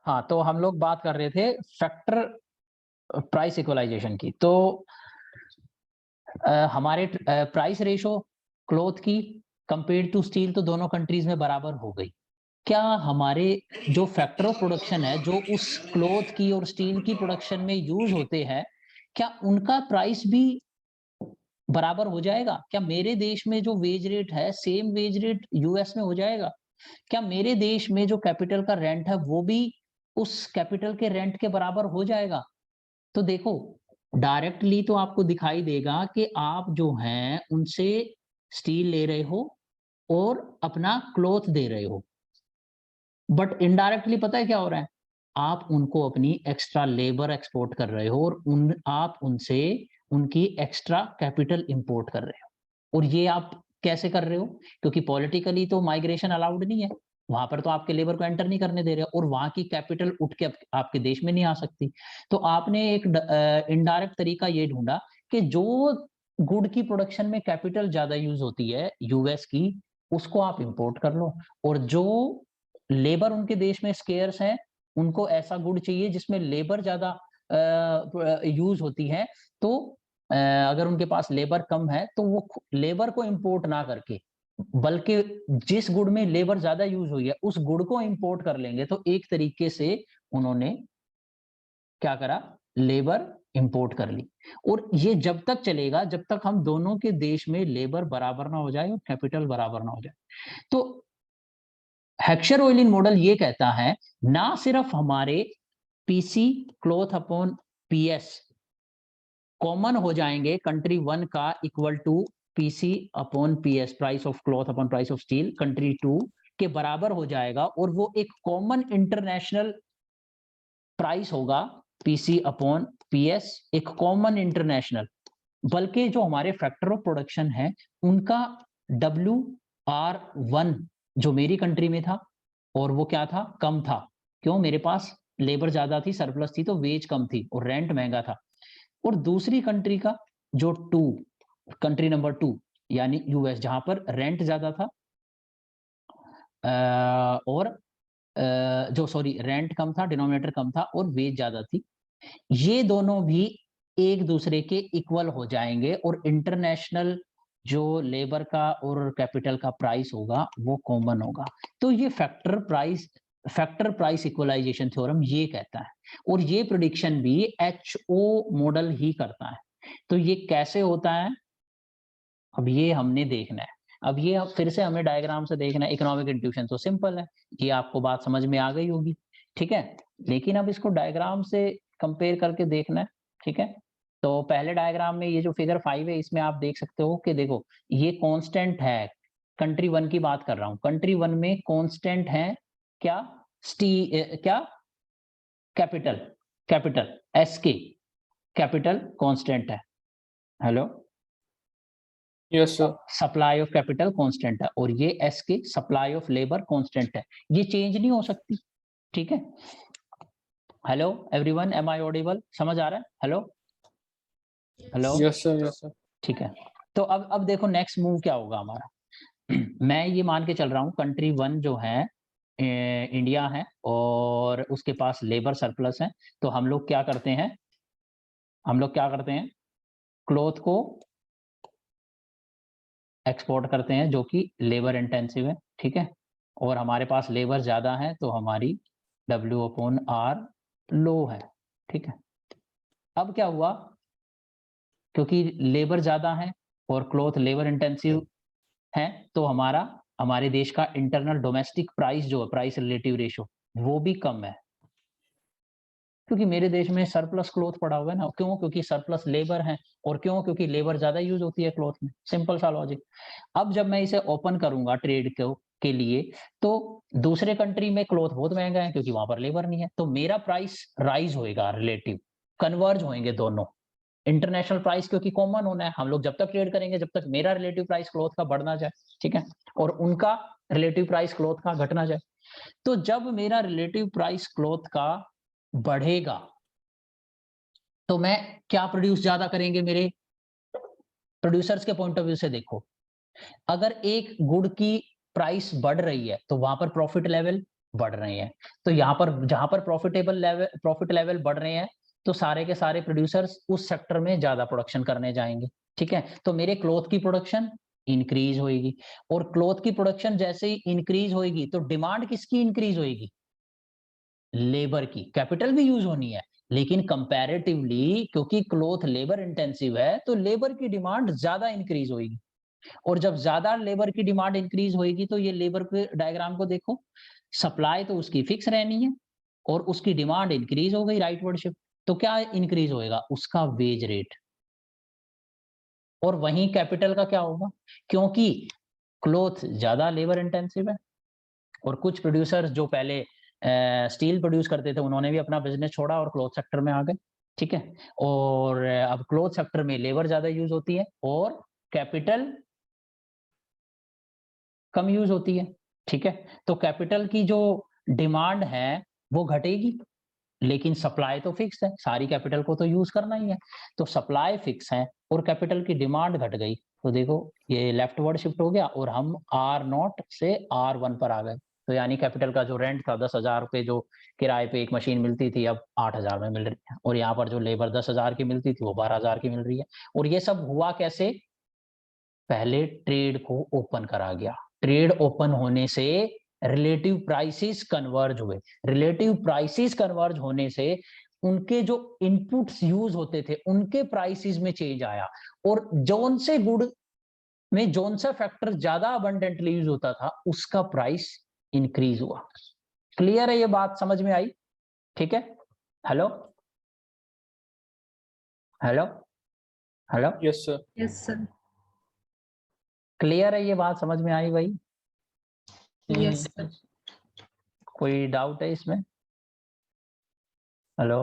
हाँ, तो हम लोग बात कर रहे थे फैक्टर प्राइस इक्वलाइजेशन की। तो हमारे प्राइस रेशो क्लॉथ की कंपेयर्ड टू स्टील तो दोनों कंट्रीज में बराबर हो गई। क्या हमारे जो फैक्टर ऑफ प्रोडक्शन है, जो उस क्लॉथ की और स्टील की प्रोडक्शन में यूज होते हैं, क्या उनका प्राइस भी बराबर हो जाएगा? क्या मेरे देश में जो वेज रेट है सेम वेज रेट यूएस में हो जाएगा? क्या मेरे देश में जो कैपिटल का रेंट है वो भी उस कैपिटल के रेंट के बराबर हो जाएगा? तो देखो, डायरेक्टली तो आपको दिखाई देगा कि आप जो हैं उनसे स्टील ले रहे हो और अपना क्लॉथ दे रहे हो। बट इनडायरेक्टली पता है क्या हो रहा है? आप उनको अपनी एक्स्ट्रा लेबर एक्सपोर्ट कर रहे हो और आप उनसे उनकी एक्स्ट्रा कैपिटल इंपोर्ट कर रहे हो। और ये आप कैसे कर रहे हो? क्योंकि पॉलिटिकली तो माइग्रेशन अलाउड नहीं है। वहां पर तो आपके लेबर को एंटर नहीं करने दे रहे और वहां की कैपिटल उठ के आपके देश में नहीं आ सकती। तो आपने एक इनडायरेक्ट तरीका ये ढूंढा कि जो गुड की प्रोडक्शन में कैपिटल ज्यादा यूज होती है यूएस की, उसको आप इंपोर्ट कर लो। और जो लेबर उनके देश में स्केर्स है, उनको ऐसा गुड चाहिए जिसमें लेबर ज्यादा यूज होती है। तो अगर उनके पास लेबर कम है तो वो लेबर को इंपोर्ट ना करके, बल्कि जिस गुड़ में लेबर ज्यादा यूज हुई है उस गुड़ को इंपोर्ट कर लेंगे। तो एक तरीके से उन्होंने क्या करा? लेबर इंपोर्ट कर ली। और ये जब तक चलेगा जब तक हम दोनों के देश में लेबर बराबर ना हो जाए और कैपिटल बराबर ना हो जाए। तो हेक्सर ऑयलिन मॉडल ये कहता है, ना सिर्फ हमारे PC cloth upon PS common हो जाएंगे कंट्री 1 का equal to PC upon PS, price of cloth upon price of steel, country 2 के बराबर हो जाएगा और वो एक कॉमन इंटरनेशनल प्राइस होगा, पीसी अपॉन पीएस, एक कॉमन इंटरनेशनल। बल्कि जो हमारे फैक्टर ऑफ प्रोडक्शन है उनका WR1 जो मेरी कंट्री में था, और वो क्या था? कम था। क्यों? मेरे पास लेबर ज्यादा थी, सरप्लस थी, तो वेज कम थी और रेंट महंगा था। और दूसरी कंट्री का जो कंट्री नंबर 2 यानी यूएस, जहां पर रेंट ज्यादा था और जो सॉरी रेंट कम था, डिनोमिनेटर कम था और वेज ज्यादा थी। ये दोनों भी एक दूसरे के इक्वल हो जाएंगे और इंटरनेशनल जो लेबर का और कैपिटल का प्राइस होगा वो कॉमन होगा। तो ये फैक्टर प्राइस इक्वलाइजेशन थ्योरम ये कहता है। और ये प्रेडिक्शन भी एचओ मॉडल ही करता है। तो ये कैसे होता है, अब ये हमने देखना है। अब ये फिर से हमें डायग्राम से देखना है। इकोनॉमिक इंट्यूशन तो सिंपल है, ये आपको बात समझ में आ गई होगी, ठीक है। लेकिन अब इसको डायग्राम से कंपेयर करके देखना है, ठीक है। तो पहले डायग्राम में ये जो फिगर 5 है इसमें आप देख सकते हो कि देखो ये कांस्टेंट है। कंट्री 1 की बात कर रहा हूं। कंट्री 1 में कांस्टेंट है क्या? क्या? कैपिटल, कैपिटल एसके, कैपिटल कांस्टेंट है। Hello? Yes sir. Supply of capital constant है और ये एस के सप्लाई ऑफ लेबर कांस्टेंट है। ये चेंज नहीं हो सकती, ठीक है। Hello everyone, am I audible? समझ आ रहा है? Hello? Hello? Yes sir, yes sir. ठीक है। तो अब देखो नेक्स्ट मूव क्या होगा हमारा। मैं ये मान के चल रहा हूँ कंट्री 1 जो है इंडिया है और उसके पास लेबर सरप्लस है। तो हम लोग क्या करते हैं? हम लोग क्या करते हैं? क्लॉथ को एक्सपोर्ट करते हैं जो कि लेबर इंटेंसिव है, ठीक है। और हमारे पास लेबर ज्यादा है तो हमारी W/R लो है, ठीक है। अब क्या हुआ? क्योंकि लेबर ज्यादा है और क्लॉथ लेबर इंटेंसिव है, तो हमारे देश का इंटरनल डोमेस्टिक प्राइस जो है, प्राइस रिलेटिव रेशो, वो भी कम है। क्योंकि मेरे देश में सरप्लस क्लॉथ पड़ा हुआ है ना। क्यों? क्योंकि सरप्लस लेबर है। और क्यों? क्योंकि लेबर ज्यादा यूज होती है क्लॉथ में। सिंपल सा लॉजिक। अब जब मैं इसे ओपन करूंगा ट्रेड के लिए, तो दूसरे कंट्री में क्लॉथ बहुत महंगा है क्योंकि वहां पर लेबर नहीं है, तो मेरा प्राइस राइज होएगा, रिलेटिव कन्वर्ज होंगे दोनों। इंटरनेशनल प्राइस क्योंकि कॉमन होना है, हम लोग जब तक ट्रेड करेंगे जब तक मेरा रिलेटिव प्राइस क्लॉथ का बढ़ना जाए, ठीक है, और उनका रिलेटिव प्राइस क्लॉथ का घटना जाए। तो जब मेरा रिलेटिव प्राइस क्लॉथ का बढ़ेगा तो मैं क्या प्रोड्यूस ज्यादा करेंगे? मेरे प्रोड्यूसर्स के पॉइंट ऑफ व्यू से देखो, अगर एक गुड़ की प्राइस बढ़ रही है तो वहां पर प्रॉफिट लेवल बढ़ रहे हैं। तो यहाँ पर जहां पर प्रॉफिट लेवल बढ़ रहे हैं तो सारे के सारे प्रोड्यूसर्स उस सेक्टर में ज्यादा प्रोडक्शन करने जाएंगे। ठीक है, तो मेरे क्लॉथ की प्रोडक्शन इंक्रीज होगी, और क्लॉथ की प्रोडक्शन जैसे ही इंक्रीज होगी तो डिमांड किसकी इंक्रीज होगी? लेबर की। कैपिटल भी यूज होनी है, लेकिन कंपैरेटिवली क्योंकि क्लॉथ लेबर इंटेंसिव है तो लेबर की डिमांड ज्यादा इंक्रीज होगी। और जब ज्यादा लेबर की डिमांड इंक्रीज होगी तो ये लेबर के डायग्राम को देखो, सप्लाई तो उसकी फिक्स रहनी है और उसकी डिमांड इंक्रीज हो गई, राइटवर्ड शिफ्ट। तो क्या इंक्रीज होएगा? उसका वेज रेट। और वहीं कैपिटल का क्या होगा? क्योंकि क्लॉथ ज्यादा लेबर इंटेंसिव है और कुछ प्रोड्यूसर्स जो पहले स्टील प्रोड्यूस करते थे उन्होंने भी अपना बिजनेस छोड़ा और क्लॉथ सेक्टर में आ गए। ठीक है, और अब क्लॉथ सेक्टर में लेबर ज्यादा यूज होती है और कैपिटल कम यूज होती है। ठीक है, तो कैपिटल की जो डिमांड है वो घटेगी, लेकिन सप्लाई तो फिक्स है, सारी कैपिटल को तो यूज करना ही है। तो सप्लाई फिक्स है और कैपिटल की डिमांड घट गई, तो देखो ये लेफ्टवर्ड शिफ्ट हो गया और हम R0 से R1 पर आ गए। तो यानी कैपिटल का जो रेंट था 10,000 रुपए जो किराए पे एक मशीन मिलती थी, अब 8,000 में मिल रही है, और यहाँ पर जो लेबर 10,000 की मिलती थी वो 12,000 की मिल रही है। और ये सब हुआ कैसे? पहले ट्रेड को ओपन करा गया, ट्रेड ओपन होने से रिलेटिव प्राइसेस कन्वर्ज हुए, रिलेटिव प्राइसेस कन्वर्ज होने से उनके जो इनपुट्स यूज होते थे उनके प्राइसेस में चेंज आया, और जोन से गुड में जोन सा फैक्टर ज्यादा अबंडेंटली यूज होता था उसका प्राइस इंक्रीज हुआ। क्लियर है ये बात? समझ में आई? ठीक है, hello hello hello, Yes, sir. Yes, sir. Clear है ये बात? समझ में आई भाई? Yes, sir. कोई डाउट है इसमें? Hello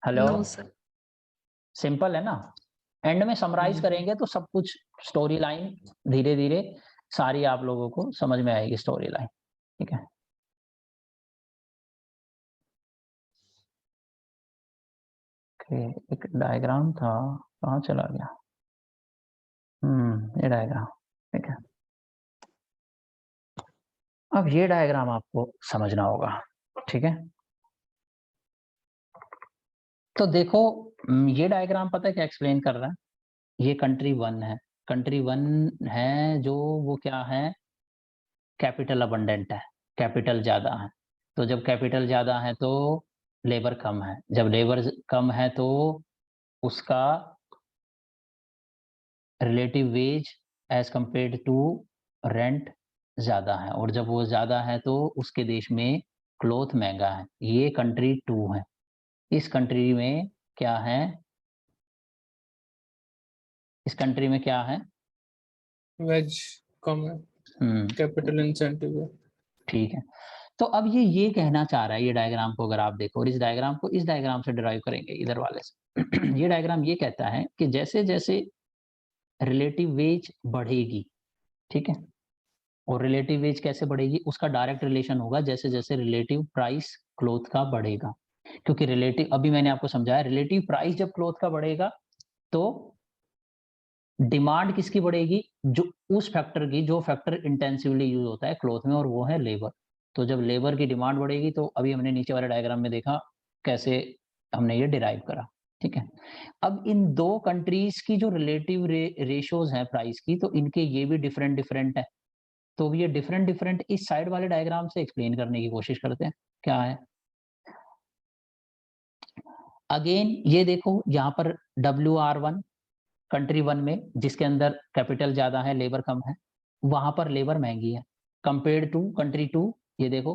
hello, No, sir. Simple है ना? एंड में समराइज करेंगे तो सब कुछ स्टोरी लाइन धीरे धीरे सारी आप लोगों को समझ में आएगी स्टोरी लाइन। ठीक है, एक डायग्राम था, कहाँ चला गया? ये डायग्राम। ठीक है, अब ये डायग्राम आपको समझना होगा। ठीक है, तो देखो ये डायग्राम पता है क्या एक्सप्लेन कर रहा है? ये कंट्री 1 है, कंट्री 1 है जो वो क्या है? कैपिटल अबंडेंट है, कैपिटल ज्यादा है। तो जब कैपिटल ज्यादा है तो लेबर कम है, जब लेबर कम है तो उसका relative wage as compared to rent ज्यादा है, और जब वो ज्यादा है तो उसके देश में क्लॉथ महंगा है। ये कंट्री 2 है। इस कंट्री में क्या है? इस कंट्री में क्या है? Wedge कम है, कैपिटल इंसेंटिव है। ठीक है, तो अब ये कहना चाह रहा है, ये डायग्राम को अगर आप देखो और इस डायग्राम को इस डायग्राम से डिराइव करेंगे इधर वाले से ये डायग्राम ये कहता है कि जैसे जैसे रिलेटिव वेज बढ़ेगी, ठीक है, और रिलेटिव वेज कैसे बढ़ेगी? उसका डायरेक्ट रिलेशन होगा जैसे जैसे रिलेटिव प्राइस क्लॉथ का बढ़ेगा। क्योंकि रिलेटिव, अभी मैंने आपको समझाया, रिलेटिव प्राइस जब क्लॉथ का बढ़ेगा तो डिमांड किसकी बढ़ेगी? जो उस फैक्टर की जो फैक्टर इंटेंसिवली यूज होता है क्लॉथ में, और वो है लेबर। तो जब लेबर की डिमांड बढ़ेगी तो अभी हमने नीचे वाले डायग्राम में देखा कैसे हमने ये डिराइव करा। ठीक है, अब इन दो कंट्रीज की जो रिलेटिव रेशियोज हैं प्राइस की, तो इनके ये भी डिफरेंट डिफरेंट है। तो ये डिफरेंट डिफरेंट इस साइड वाले डायग्राम से एक्सप्लेन करने की कोशिश करते हैं क्या है। अगेन ये देखो यहाँ पर WR1 कंट्री 1 में जिसके अंदर कैपिटल ज्यादा है लेबर कम है, वहां पर लेबर महंगी है कंपेयर्ड टू कंट्री 2। ये देखो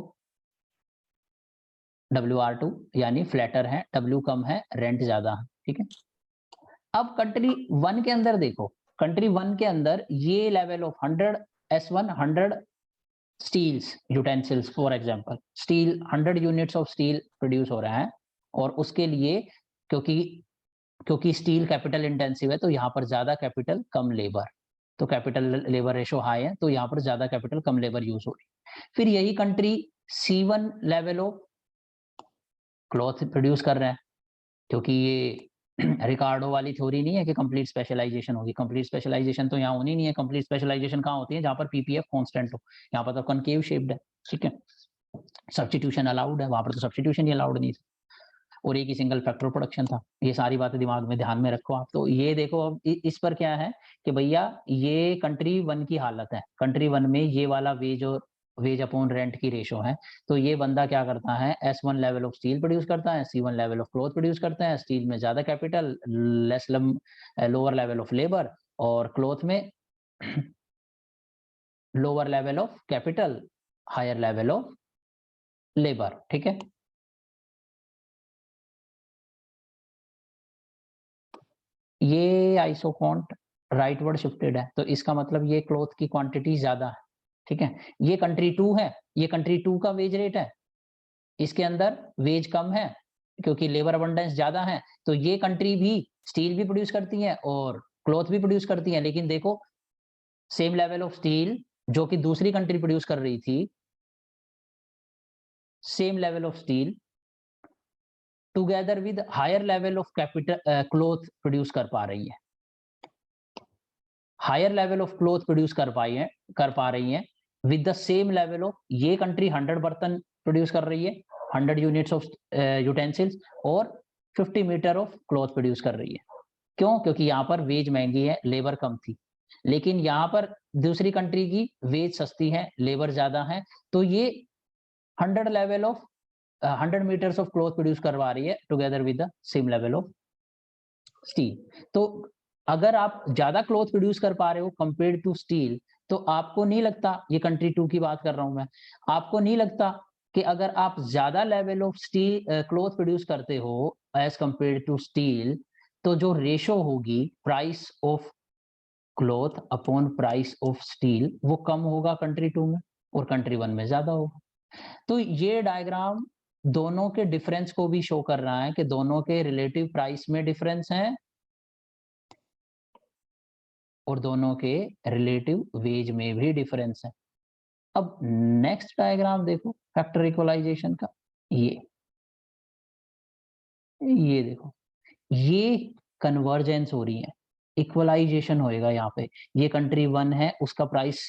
WR2 यानी फ्लैटर है, W कम है, रेंट ज्यादा है। ठीक है, अब कंट्री 1 के अंदर देखो, कंट्री 1 के अंदर ये level of 100 S1 100 steels utensils, for example steel 100 units of steel produce हो रहा है, और उसके लिए क्योंकि क्योंकि स्टील कैपिटल इंटेंसिव है तो यहाँ पर ज्यादा कैपिटल कम लेबर, तो कैपिटल लेबर रेशो हाई है तो यहाँ पर ज्यादा कैपिटल कम लेबर यूज हो रही है। फिर यही country C1 level of cloth produce कर रहे हैं, क्योंकि ये रिकार्डो वाली थ्योरी नहीं है कि कंप्लीट स्पेशलाइजेशन होगी। कंप्लीट स्पेशलाइजेशन तो यहाँ होनी नहीं है। कंप्लीट स्पेशलाइजेशन कहाँ होती है? जहाँ पर PPF कांस्टेंट हो। यहाँ पर तो कनकेव शेप्ड है, ठीक है, सब्स्टिट्यूशन अलाउड है, वहां पर तो सब्स्टिट्यूशन ही अलाउड नहीं था, और एक ही सिंगल फैक्टर प्रोडक्शन था। ये सारी बातें दिमाग में ध्यान में रखो आप। तो ये देखो अब इस पर क्या है कि भैया ये कंट्री 1 की हालत है, कंट्री 1 में ये वाला वेज और वेज अपॉन रेंट की रेशो है। तो ये बंदा क्या करता है, S1 level of steel produce करता है, C1 level of cloth produce करता है। स्टील में ज्यादा capital, lower level of labour, और क्लॉथ में lower level of capital, higher level of labour. ठीक है, ये आइसोकॉन्ट राइटवर्ड शिफ्टेड है, तो इसका मतलब ये क्लॉथ की क्वांटिटी ज्यादा है। ठीक है, ये कंट्री 2 है, ये कंट्री 2 का वेज रेट है, इसके अंदर वेज कम है क्योंकि लेबर अबंडेंस ज्यादा है। तो ये कंट्री भी स्टील भी प्रोड्यूस करती है और क्लॉथ भी प्रोड्यूस करती है, लेकिन देखो सेम लेवल ऑफ स्टील जो कि दूसरी कंट्री प्रोड्यूस कर रही थी, same level of steel together with higher level of capital cloth produce कर पा रही है, higher level of cloth produce कर पा रही है with the same level of, ये कंट्री 100 बर्तन प्रोड्यूस कर रही है, 100 यूनिट्स ऑफ यूटेंसिल्स, और 50 मीटर ऑफ क्लॉथ प्रोड्यूस कर रही है। क्यों? क्योंकि यहाँ पर वेज महंगी है, लेबर कम थी, लेकिन यहाँ पर दूसरी कंट्री की वेज सस्ती है, लेबर ज्यादा है, तो ये 100 level of 100 metres of cloth produce करवा रही है together with the same level of steel. तो अगर आप ज्यादा क्लॉथ प्रोड्यूस कर पा रहे हो कंपेयर टू स्टील, तो आपको नहीं लगता, ये कंट्री 2 की बात कर रहा हूं मैं, आपको नहीं लगता कि अगर आप ज्यादा level of steel cloth produce करते हो एज कंपेयर टू स्टील, तो जो रेशो होगी price of cloth upon price of steel वो कम होगा कंट्री 2 में, और कंट्री 1 में ज्यादा होगा। तो ये डायग्राम दोनों के डिफरेंस को भी शो कर रहा है कि दोनों के रिलेटिव प्राइस में डिफरेंस है और दोनों के रिलेटिव वेज में भी डिफरेंस है। अब नेक्स्ट डायग्राम देखो फैक्टर इक्वलाइजेशन का, ये देखो, ये कन्वर्जेंस हो रही है, इक्वलाइजेशन होएगा यहाँ पे। ये कंट्री 1 है, उसका प्राइस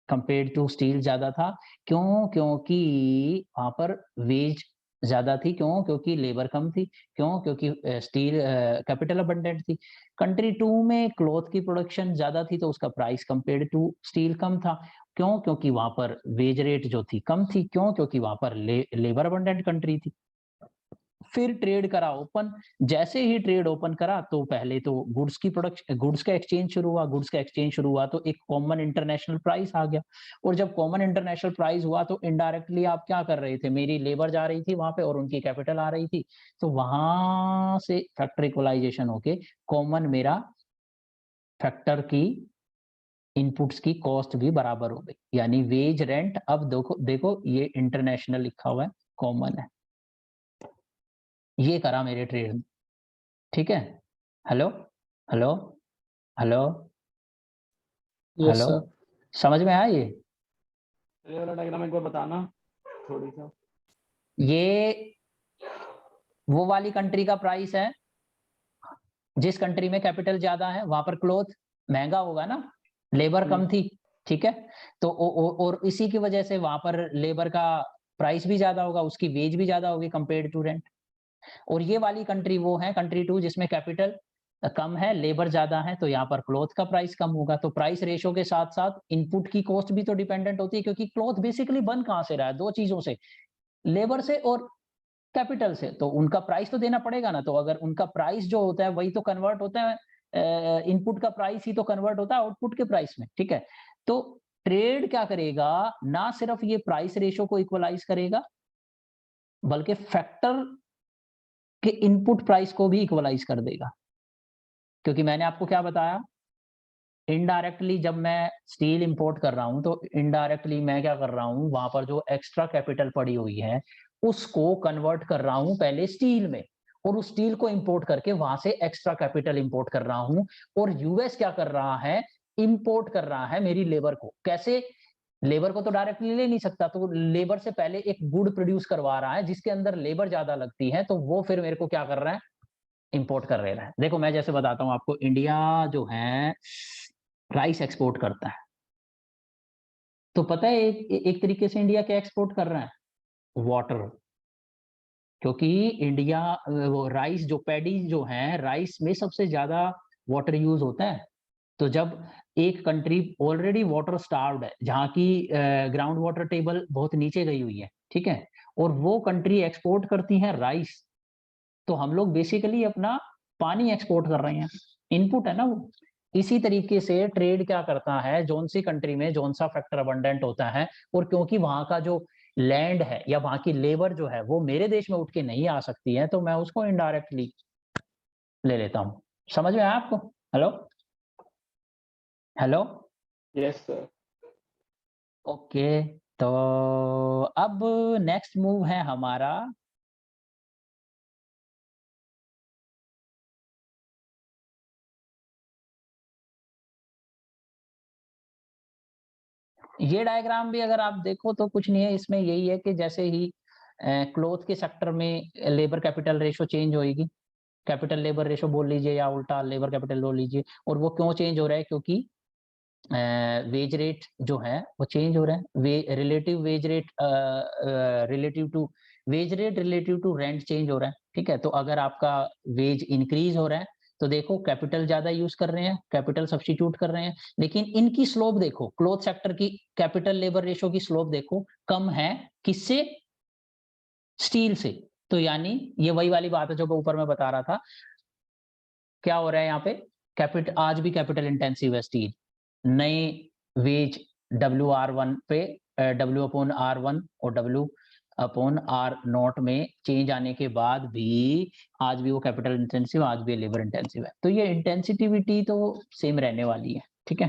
कंपेयर टू स्टील ज्यादा था, क्यों? क्योंकि वहां पर वेज ज्यादा थी, क्यों? क्योंकि लेबर कम थी, क्यों? क्योंकि स्टील कैपिटल अबंडेंट थी। कंट्री 2 में क्लॉथ की प्रोडक्शन ज्यादा थी, तो उसका प्राइस कंपेयर टू स्टील कम था, क्यों? क्योंकि वहां पर वेज रेट जो थी कम थी, क्यों? क्योंकि वहां पर लेबर अबंडेंट कंट्री थी। फिर ट्रेड करा ओपन, जैसे ही ट्रेड ओपन करा तो पहले तो गुड्स की प्रोडक्शन, गुड्स का एक्सचेंज शुरू हुआ, गुड्स का एक्सचेंज शुरू हुआ तो एक कॉमन इंटरनेशनल प्राइस आ गया, और जब कॉमन इंटरनेशनल प्राइस हुआ तो इनडायरेक्टली आप क्या कर रहे थे, मेरी लेबर जा रही थी वहां पे और उनकी कैपिटल आ रही थी, तो वहां से फैक्टर इक्वलाइजेशन होके कॉमन मेरा फैक्टर की इनपुट्स की कॉस्ट भी बराबर हो गई, यानी वेज रेंट। अब देखो ये इंटरनेशनल लिखा हुआ है, कॉमन है, ये करा मेरे ट्रेड में। ठीक है, hello hello hello yes hello, sir. समझ में आया ये? ये वाला डायग्राम एक बार बताना थोड़ी सा। ये वो वाली कंट्री का प्राइस है जिस कंट्री में कैपिटल ज्यादा है, वहां पर क्लॉथ महंगा होगा ना, लेबर कम थी। ठीक है, तो और इसी की वजह से वहां पर लेबर का प्राइस भी ज्यादा होगा, उसकी वेज भी ज्यादा होगी कंपेयर टू रेंट। और ये वाली कंट्री वो है कंट्री 2 जिसमें कैपिटल कम है, लेबर ज्यादा है, तो यहाँ पर क्लॉथ का प्राइस कम होगा। तो प्राइस रेशो के साथ साथ इनपुट की कॉस्ट भी तो डिपेंडेंट होती है, क्योंकि क्लॉथ बेसिकली बन कहां से रहा है, दो चीजों से, लेबर से और कैपिटल से, तो उनका प्राइस तो देना पड़ेगा ना। तो अगर उनका प्राइस जो होता है वही तो कन्वर्ट होता है, इनपुट का प्राइस ही तो कन्वर्ट होता है आउटपुट के प्राइस में। ठीक है, तो ट्रेड क्या करेगा, ना सिर्फ ये प्राइस रेशो को इक्वलाइज करेगा बल्कि फैक्टर के इनपुट प्राइस को भी इक्वलाइज कर देगा। क्योंकि मैंने आपको क्या बताया, इनडायरेक्टली जब मैं स्टील इंपोर्ट कर रहा हूं तो इनडायरेक्टली मैं क्या कर रहा हूं, वहां पर जो एक्स्ट्रा कैपिटल पड़ी हुई है उसको कन्वर्ट कर रहा हूं पहले स्टील में, और उस स्टील को इंपोर्ट करके वहां से एक्स्ट्रा कैपिटल इंपोर्ट कर रहा हूं। और यूएस क्या कर रहा है, इंपोर्ट कर रहा है मेरी लेबर को। कैसे? लेबर को तो डायरेक्टली ले नहीं सकता, तो लेबर से पहले एक गुड प्रोड्यूस करवा रहा है जिसके अंदर लेबर ज्यादा लगती है, तो वो फिर मेरे को क्या कर रहा है, इंपोर्ट कर रहा है। देखो मैं जैसे बताता हूं आपको, इंडिया जो है राइस एक्सपोर्ट करता है, तो पता है एक तरीके से इंडिया क्या एक्सपोर्ट कर रहा है? वाटर। क्योंकि इंडिया वो राइस जो पैडी जो है, राइस में सबसे ज्यादा वाटर यूज होता है। तो जब एक कंट्री ऑलरेडी वाटर स्टार्व्ड है, जहाँ की ग्राउंड वाटर टेबल बहुत नीचे गई हुई है, ठीक है, और वो कंट्री एक्सपोर्ट करती है राइस, तो हम लोग बेसिकली अपना पानी एक्सपोर्ट कर रहे हैं, इनपुट है ना वो। इसी तरीके से ट्रेड क्या करता है, जोन सी कंट्री में जोन सा फैक्टर अबंडेंट होता है, और क्योंकि वहां का जो लैंड है या वहां की लेबर जो है वो मेरे देश में उठ के नहीं आ सकती है, तो मैं उसको इनडायरेक्टली ले लेता हूँ। समझ में आया आपको? Hello hello. Yes sir. Okay, तो अब नेक्स्ट मूव है हमारा ये डायग्राम भी अगर आप देखो तो कुछ नहीं है, इसमें यही है कि जैसे ही क्लोथ के सेक्टर में लेबर कैपिटल रेशो चेंज होएगी, कैपिटल लेबर रेशो बोल लीजिए या उल्टा लेबर कैपिटल बोल लीजिए, और वो क्यों चेंज हो रहा है? क्योंकि वेज रेट जो है वो चेंज हो रहा है, relative wage rate relative to wage rate relative to rent change हो रहा है, ठीक है। तो अगर आपका वेज इंक्रीज हो रहा है तो देखो कैपिटल ज्यादा यूज कर रहे हैं, कैपिटल सब्स्टिट्यूट कर रहे हैं, लेकिन इनकी स्लोप देखो, क्लोथ सेक्टर की कैपिटल लेबर रेशो की स्लोप देखो कम है, किससे? स्टील से। तो यानी ये वही वाली बात है जो ऊपर मैं बता रहा था, क्या हो रहा है यहाँ पे? कैपिटल आज भी कैपिटल इंटेंसिव है स्टील। नए वेज WR1 पे W/R1 और W/R0 में चेंज आने के बाद भी आज भी वो कैपिटल इंटेंसिव, आज भी लेबर इंटेंसिव है। तो ये इंटेंसिटिविटी तो सेम रहने वाली है, ठीक है।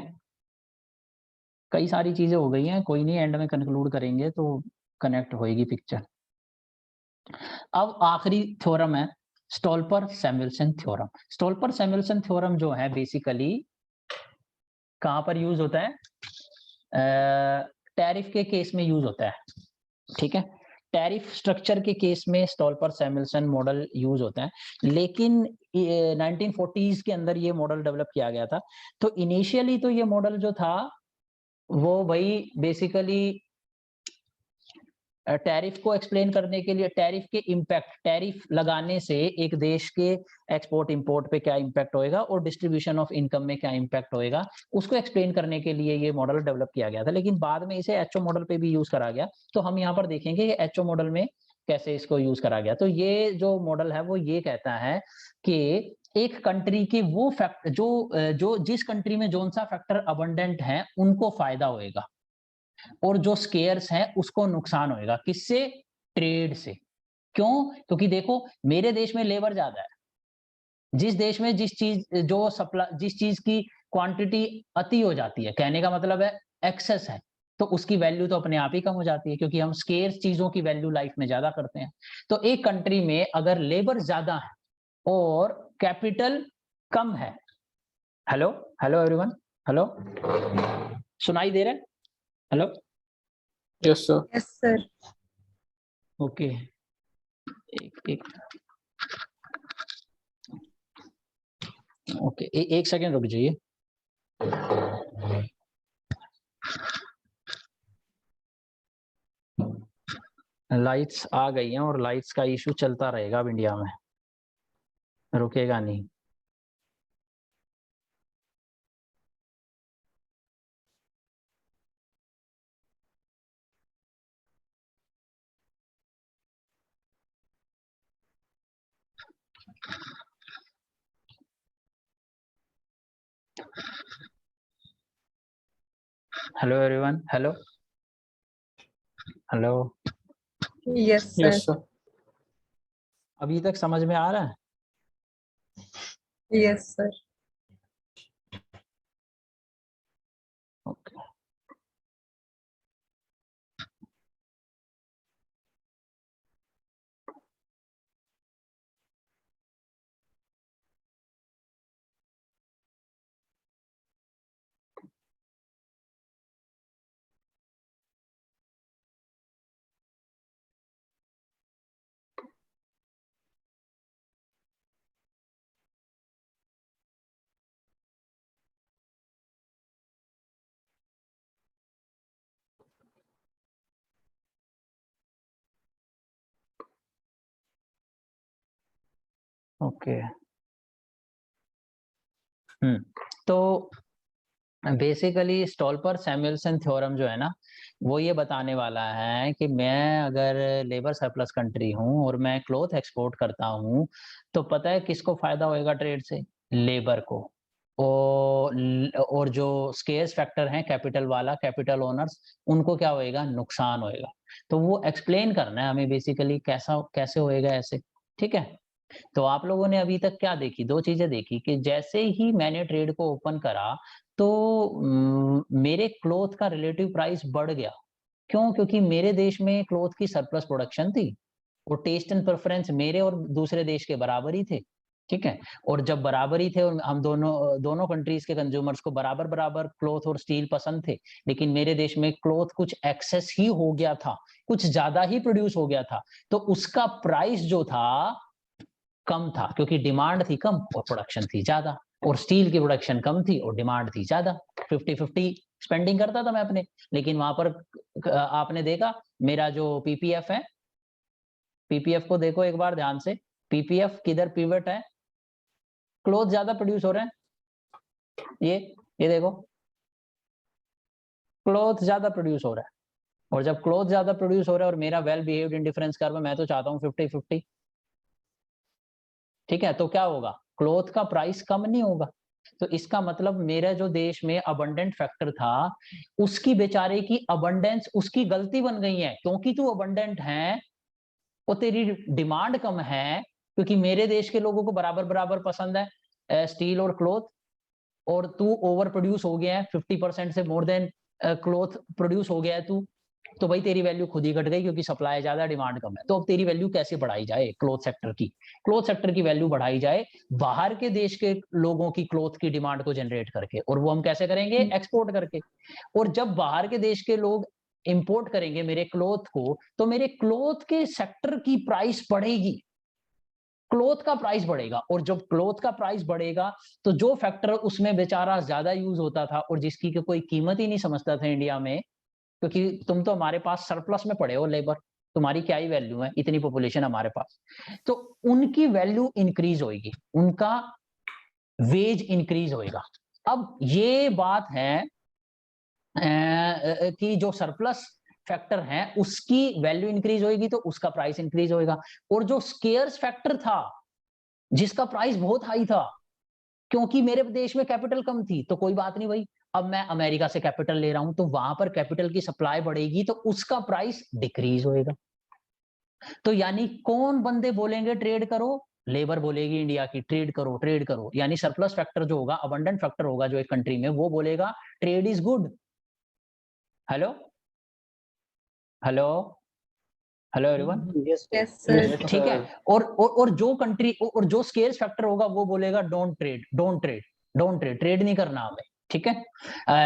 कई सारी चीजें हो गई हैं, कोई नहीं, एंड में कंक्लूड करेंगे तो कनेक्ट होएगी पिक्चर। अब आखिरी थ्योरम है स्टोल्पर सैमुअल्सन थ्योरम। स्टोल्पर सैमुअल्सन थ्योरम जो है बेसिकली कहां पर यूज होता है? टैरिफ के केस में यूज होता है, ठीक है। टैरिफ स्ट्रक्चर के केस में स्टोल्पर सैमुअल्सन मॉडल यूज होता है, लेकिन 1940s के अंदर ये मॉडल डेवलप किया गया था। तो इनिशियली तो ये मॉडल जो था वो भाई बेसिकली टैरिफ को एक्सप्लेन करने के लिए, टैरिफ के इम्पैक्ट, टैरिफ लगाने से एक देश के एक्सपोर्ट इंपोर्ट पे क्या इम्पैक्ट होएगा और डिस्ट्रीब्यूशन ऑफ इनकम में क्या इम्पैक्ट होएगा, उसको एक्सप्लेन करने के लिए ये मॉडल डेवलप किया गया था। लेकिन बाद में इसे एचओ मॉडल पे भी यूज करा गया। तो हम यहाँ पर देखेंगे कि एचओ मॉडल में कैसे इसको यूज करा गया। तो ये जो मॉडल है वो ये कहता है कि एक कंट्री के वो फैक्ट जो जिस कंट्री में जोन सा फैक्टर अबंडेंट है उनको फायदा होएगा, और जो स्केयर्स हैं उसको नुकसान होएगा। किससे? ट्रेड से। क्यों? क्योंकि देखो मेरे देश में लेबर ज्यादा है, जिस देश में जिस चीज की क्वांटिटी अति हो जाती है, कहने का मतलब है एक्सेस है, तो उसकी वैल्यू तो अपने आप ही कम हो जाती है, क्योंकि हम स्केर्स चीजों की वैल्यू लाइफ में ज्यादा करते हैं। तो एक कंट्री में अगर लेबर ज्यादा है और कैपिटल कम है, हेलो हेलो एवरीवन, हेलो, सुनाई दे रहा है? Hello, yes sir. Yes, sir. Okay, एक ओके, एक सेकेंड रुक जाइए। लाइट्स आ गई हैं और लाइट्स का इशू चलता रहेगा अब इंडिया में, रुकेगा नहीं। Hello everyone, hello hello, Yes, sir. Yes sir. अभी तक समझ में आ रहा है? Yes, sir. Okay, okay. तो बेसिकली स्टॉल्पर सैमुअल्सन थ्योरम जो है ना, वो ये बताने वाला है कि मैं अगर लेबर सरप्लस कंट्री हूँ और मैं क्लॉथ एक्सपोर्ट करता हूँ, तो पता है किसको फायदा होएगा ट्रेड से? लेबर को। और जो स्केर्स फैक्टर है कैपिटल वाला, कैपिटल ओनर्स, उनको क्या होएगा? नुकसान होएगा। तो वो एक्सप्लेन करना है हमें बेसिकली कैसे होएगा ऐसे, ठीक है? तो आप लोगों ने अभी तक क्या देखी? 2 चीजें देखी कि जैसे ही मैंने ट्रेड को ओपन करा तो मेरे क्लॉथ का रिलेटिव प्राइस बढ़ गया। क्यों? क्योंकि मेरे देश में क्लॉथ की सरप्लस प्रोडक्शन थी और टेस्ट एंड प्रेफरेंस मेरे और दूसरे देश के बराबर ही थे, ठीक है? और जब बराबर ही थे और हम दोनों कंट्रीज के कंज्यूमर्स को बराबर क्लॉथ और स्टील पसंद थे, लेकिन मेरे देश में क्लॉथ कुछ एक्सेस ही हो गया था, कुछ ज्यादा ही प्रोड्यूस हो गया था, तो उसका प्राइस जो था कम था, क्योंकि डिमांड थी कम और प्रोडक्शन थी ज्यादा, और स्टील की प्रोडक्शन कम थी और डिमांड थी ज्यादा। 50-50 स्पेंडिंग करता था मैं अपने। लेकिन वहां पर आपने देखा मेरा जो पीपीएफ है, पीपीएफ को देखो एक बार ध्यान से। पीपीएफ किधर पिवट है? क्लॉथ ज्यादा प्रोड्यूस हो रहे हैं, ये देखो, क्लॉथ ज्यादा प्रोड्यूस हो रहा है। और जब क्लॉथ ज्यादा प्रोड्यूस हो रहा है और मेरा वेल बिहेव्ड इंडिफरेंस कर्व, मैं तो चाहता हूँ 50-50, ठीक है? तो क्या होगा? क्लॉथ का प्राइस कम नहीं होगा। तो इसका मतलब मेरा जो देश में अबंडेंट फैक्टर था, उसकी बेचारे की अबंडेंस उसकी गलती बन गई है, क्योंकि तू अबंडेंट है और तेरी डिमांड कम है, क्योंकि मेरे देश के लोगों को बराबर पसंद है स्टील और क्लॉथ, और तू ओवर प्रोड्यूस हो गया है 50% से मोर देन क्लॉथ प्रोड्यूस हो गया है तू, तो भाई तेरी वैल्यू खुद ही घट गई, क्योंकि सप्लाई ज्यादा डिमांड कम है। तो अब तेरी वैल्यू कैसे बढ़ाई जाए? क्लॉथ सेक्टर की, क्लॉथ सेक्टर की वैल्यू बढ़ाई जाए बाहर के देश के लोगों की क्लॉथ की डिमांड को जनरेट करके, और वो हम कैसे करेंगे? एक्सपोर्ट करके। और जब बाहर के देश के लोग इंपोर्ट करेंगे मेरे क्लॉथ को, तो मेरे क्लॉथ के सेक्टर की प्राइस बढ़ेगी, क्लॉथ का प्राइस बढ़ेगा। और जब क्लॉथ का प्राइस बढ़ेगा, तो जो फैक्टर उसमें बेचारा ज्यादा यूज होता था और जिसकी कोई कीमत ही नहीं समझता था इंडिया में, क्योंकि तुम तो हमारे पास सरप्लस में पड़े हो लेबर, तुम्हारी क्या ही वैल्यू है, इतनी पॉपुलेशन हमारे पास, तो उनकी वैल्यू इंक्रीज होगी, उनका वेज इंक्रीज होएगा। अब ये बात है कि जो सरप्लस फैक्टर है उसकी वैल्यू इंक्रीज होगी तो उसका प्राइस इंक्रीज होएगा। और जो स्केर्स फैक्टर था, जिसका प्राइस बहुत हाई था, क्योंकि मेरे देश में कैपिटल कम थी, तो कोई बात नहीं भाई, अब मैं अमेरिका से कैपिटल ले रहा हूं, तो वहां पर कैपिटल की सप्लाई बढ़ेगी तो उसका प्राइस डिक्रीज होएगा। तो यानी कौन बंदे बोलेंगे ट्रेड करो? लेबर बोलेगी इंडिया की ट्रेड करो। यानी सरप्लस फैक्टर जो होगा, अबंडेंट फैक्टर होगा जो एक कंट्री में, वो बोलेगा trade is good. Hello hello hello everyone, Yes, sir. Yes, sir. Yes, ठीक है? sir. और जो कंट्री और जो स्केर्स फैक्टर होगा वो बोलेगा डोंट ट्रेड, ट्रेड नहीं करना हमें, ठीक है?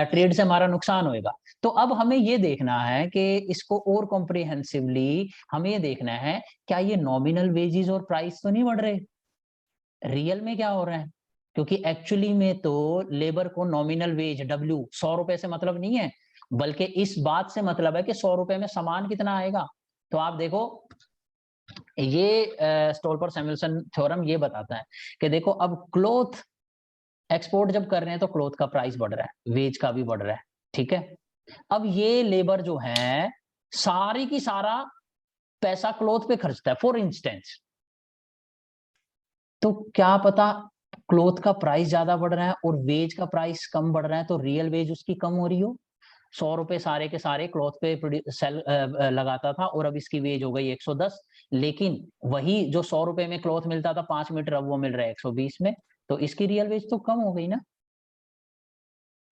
ट्रेड से हमारा नुकसान होएगा। तो अब हमें ये देखना है कि इसको और कॉम्प्रिहेंसिवली हमें ये देखना है, क्या ये नॉमिनल वेजेस और प्राइस तो नहीं बढ़ रहे? रियल में क्या हो रहा है? क्योंकि एक्चुअली में तो लेबर को नॉमिनल वेज W 100 रुपए से मतलब नहीं है, बल्कि इस बात से मतलब है कि 100 रुपए में सामान कितना आएगा। तो आप देखो, ये स्टॉल्पर सैमुअल्सन थ्योरम ये बताता है कि देखो, अब क्लॉथ एक्सपोर्ट जब कर रहे हैं तो क्लॉथ का प्राइस बढ़ रहा है, वेज का भी बढ़ रहा है, ठीक है? अब ये लेबर जो है सारी की सारा पैसा क्लॉथ पे खर्चता है फॉर इंस्टेंस, तो क्या पता क्लॉथ का प्राइस ज्यादा बढ़ रहा है और वेज का प्राइस कम बढ़ रहा है, तो रियल वेज उसकी कम हो रही हो। 100 रुपए सारे के सारे क्लॉथ पे सेल लगाता था और अब इसकी वेज हो गई 110, लेकिन वही जो 100 रुपए में क्लॉथ मिलता था 5 मीटर, अब वो मिल रहा है 120 में, तो इसकी रियल वेज तो कम हो गई ना।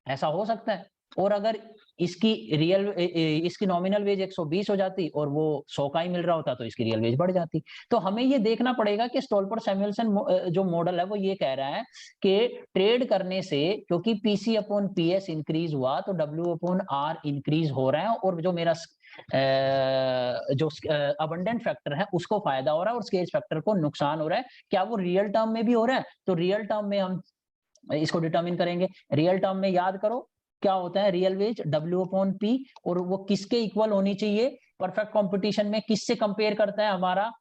ऐसा हो सकता है। और अगर इसकी नॉमिनल वेज 120 हो जाती और वो 100 का ही मिल रहा होता, तो इसकी रियल वेज बढ़ जाती। तो हमें ये देखना पड़ेगा कि स्टॉल्पर सैमुअल्सन जो मॉडल है वो ये कह रहा है कि ट्रेड करने से, क्योंकि पीसी अपॉन पीएस इंक्रीज हुआ, तो डब्ल्यू अपॉन आर इंक्रीज हो रहा है, और जो मेरा जो अबंडेंट फैक्टर है उसको फायदा हो रहा है और स्केज फैक्टर को नुकसान हो रहा है। क्या वो रियल टर्म में भी हो रहा है? तो रियल टर्म में हम इसको डिटरमिन करेंगे। रियल टर्म में याद करो क्या होता है? Real veg W upon P, और वो किसके इक्वल होनी चाहिए? परफेक्ट कंपटीशन में किससे कंपेयर करता है हमारा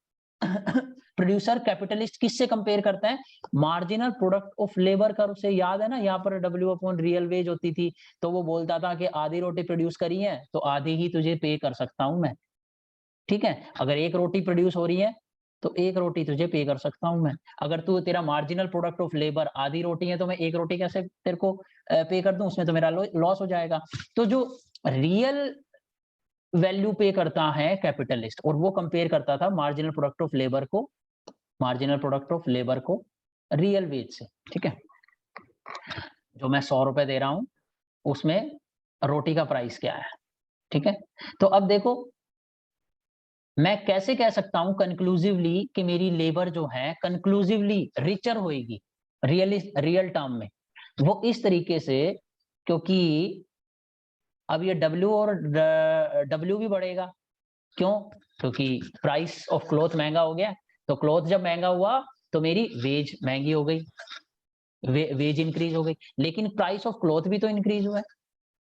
प्रोड्यूसर कैपिटलिस्ट किससे कंपेयर करता है? Marginal product of labour curve से। याद है ना, यहाँ पर W अपॉन रियल वेज होती थी, तो वो बोलता था कि आधी रोटी प्रोड्यूस करी है तो आधी ही तुझे पे कर सकता हूं मैं, ठीक है। अगर एक रोटी प्रोड्यूस हो रही है तो एक रोटी तुझे पे कर सकता हूं मैं। अगर तू तेरा मार्जिनल प्रोडक्ट ऑफ लेबर आधी रोटी है तो मैं एक रोटी कैसे तेरे को पे कर दूं? उसमें तो मेरा लॉस हो जाएगा। तो जो रियल वैल्यू पे करता है कैपिटलिस्ट, और वो कंपेयर करता था मार्जिनल प्रोडक्ट ऑफ लेबर को, मार्जिनल प्रोडक्ट ऑफ लेबर को रियल वेज से, ठीक है। जो मैं 100 रुपए दे रहा हूं उसमें रोटी का प्राइस क्या है, ठीक है। तो अब देखो मैं कैसे कह सकता हूं कंक्लूसिवली कि मेरी लेबर जो है कंक्लूसिवली रिचर होएगी रियल टर्म में, वो इस तरीके से, क्योंकि अब ये W और W भी बढ़ेगा। क्यों? क्योंकि प्राइस ऑफ क्लॉथ महंगा हो गया, तो क्लॉथ जब महंगा हुआ तो मेरी वेज महंगी हो गई, वेज इंक्रीज हो गई, लेकिन प्राइस ऑफ क्लॉथ भी तो इंक्रीज हुआ है,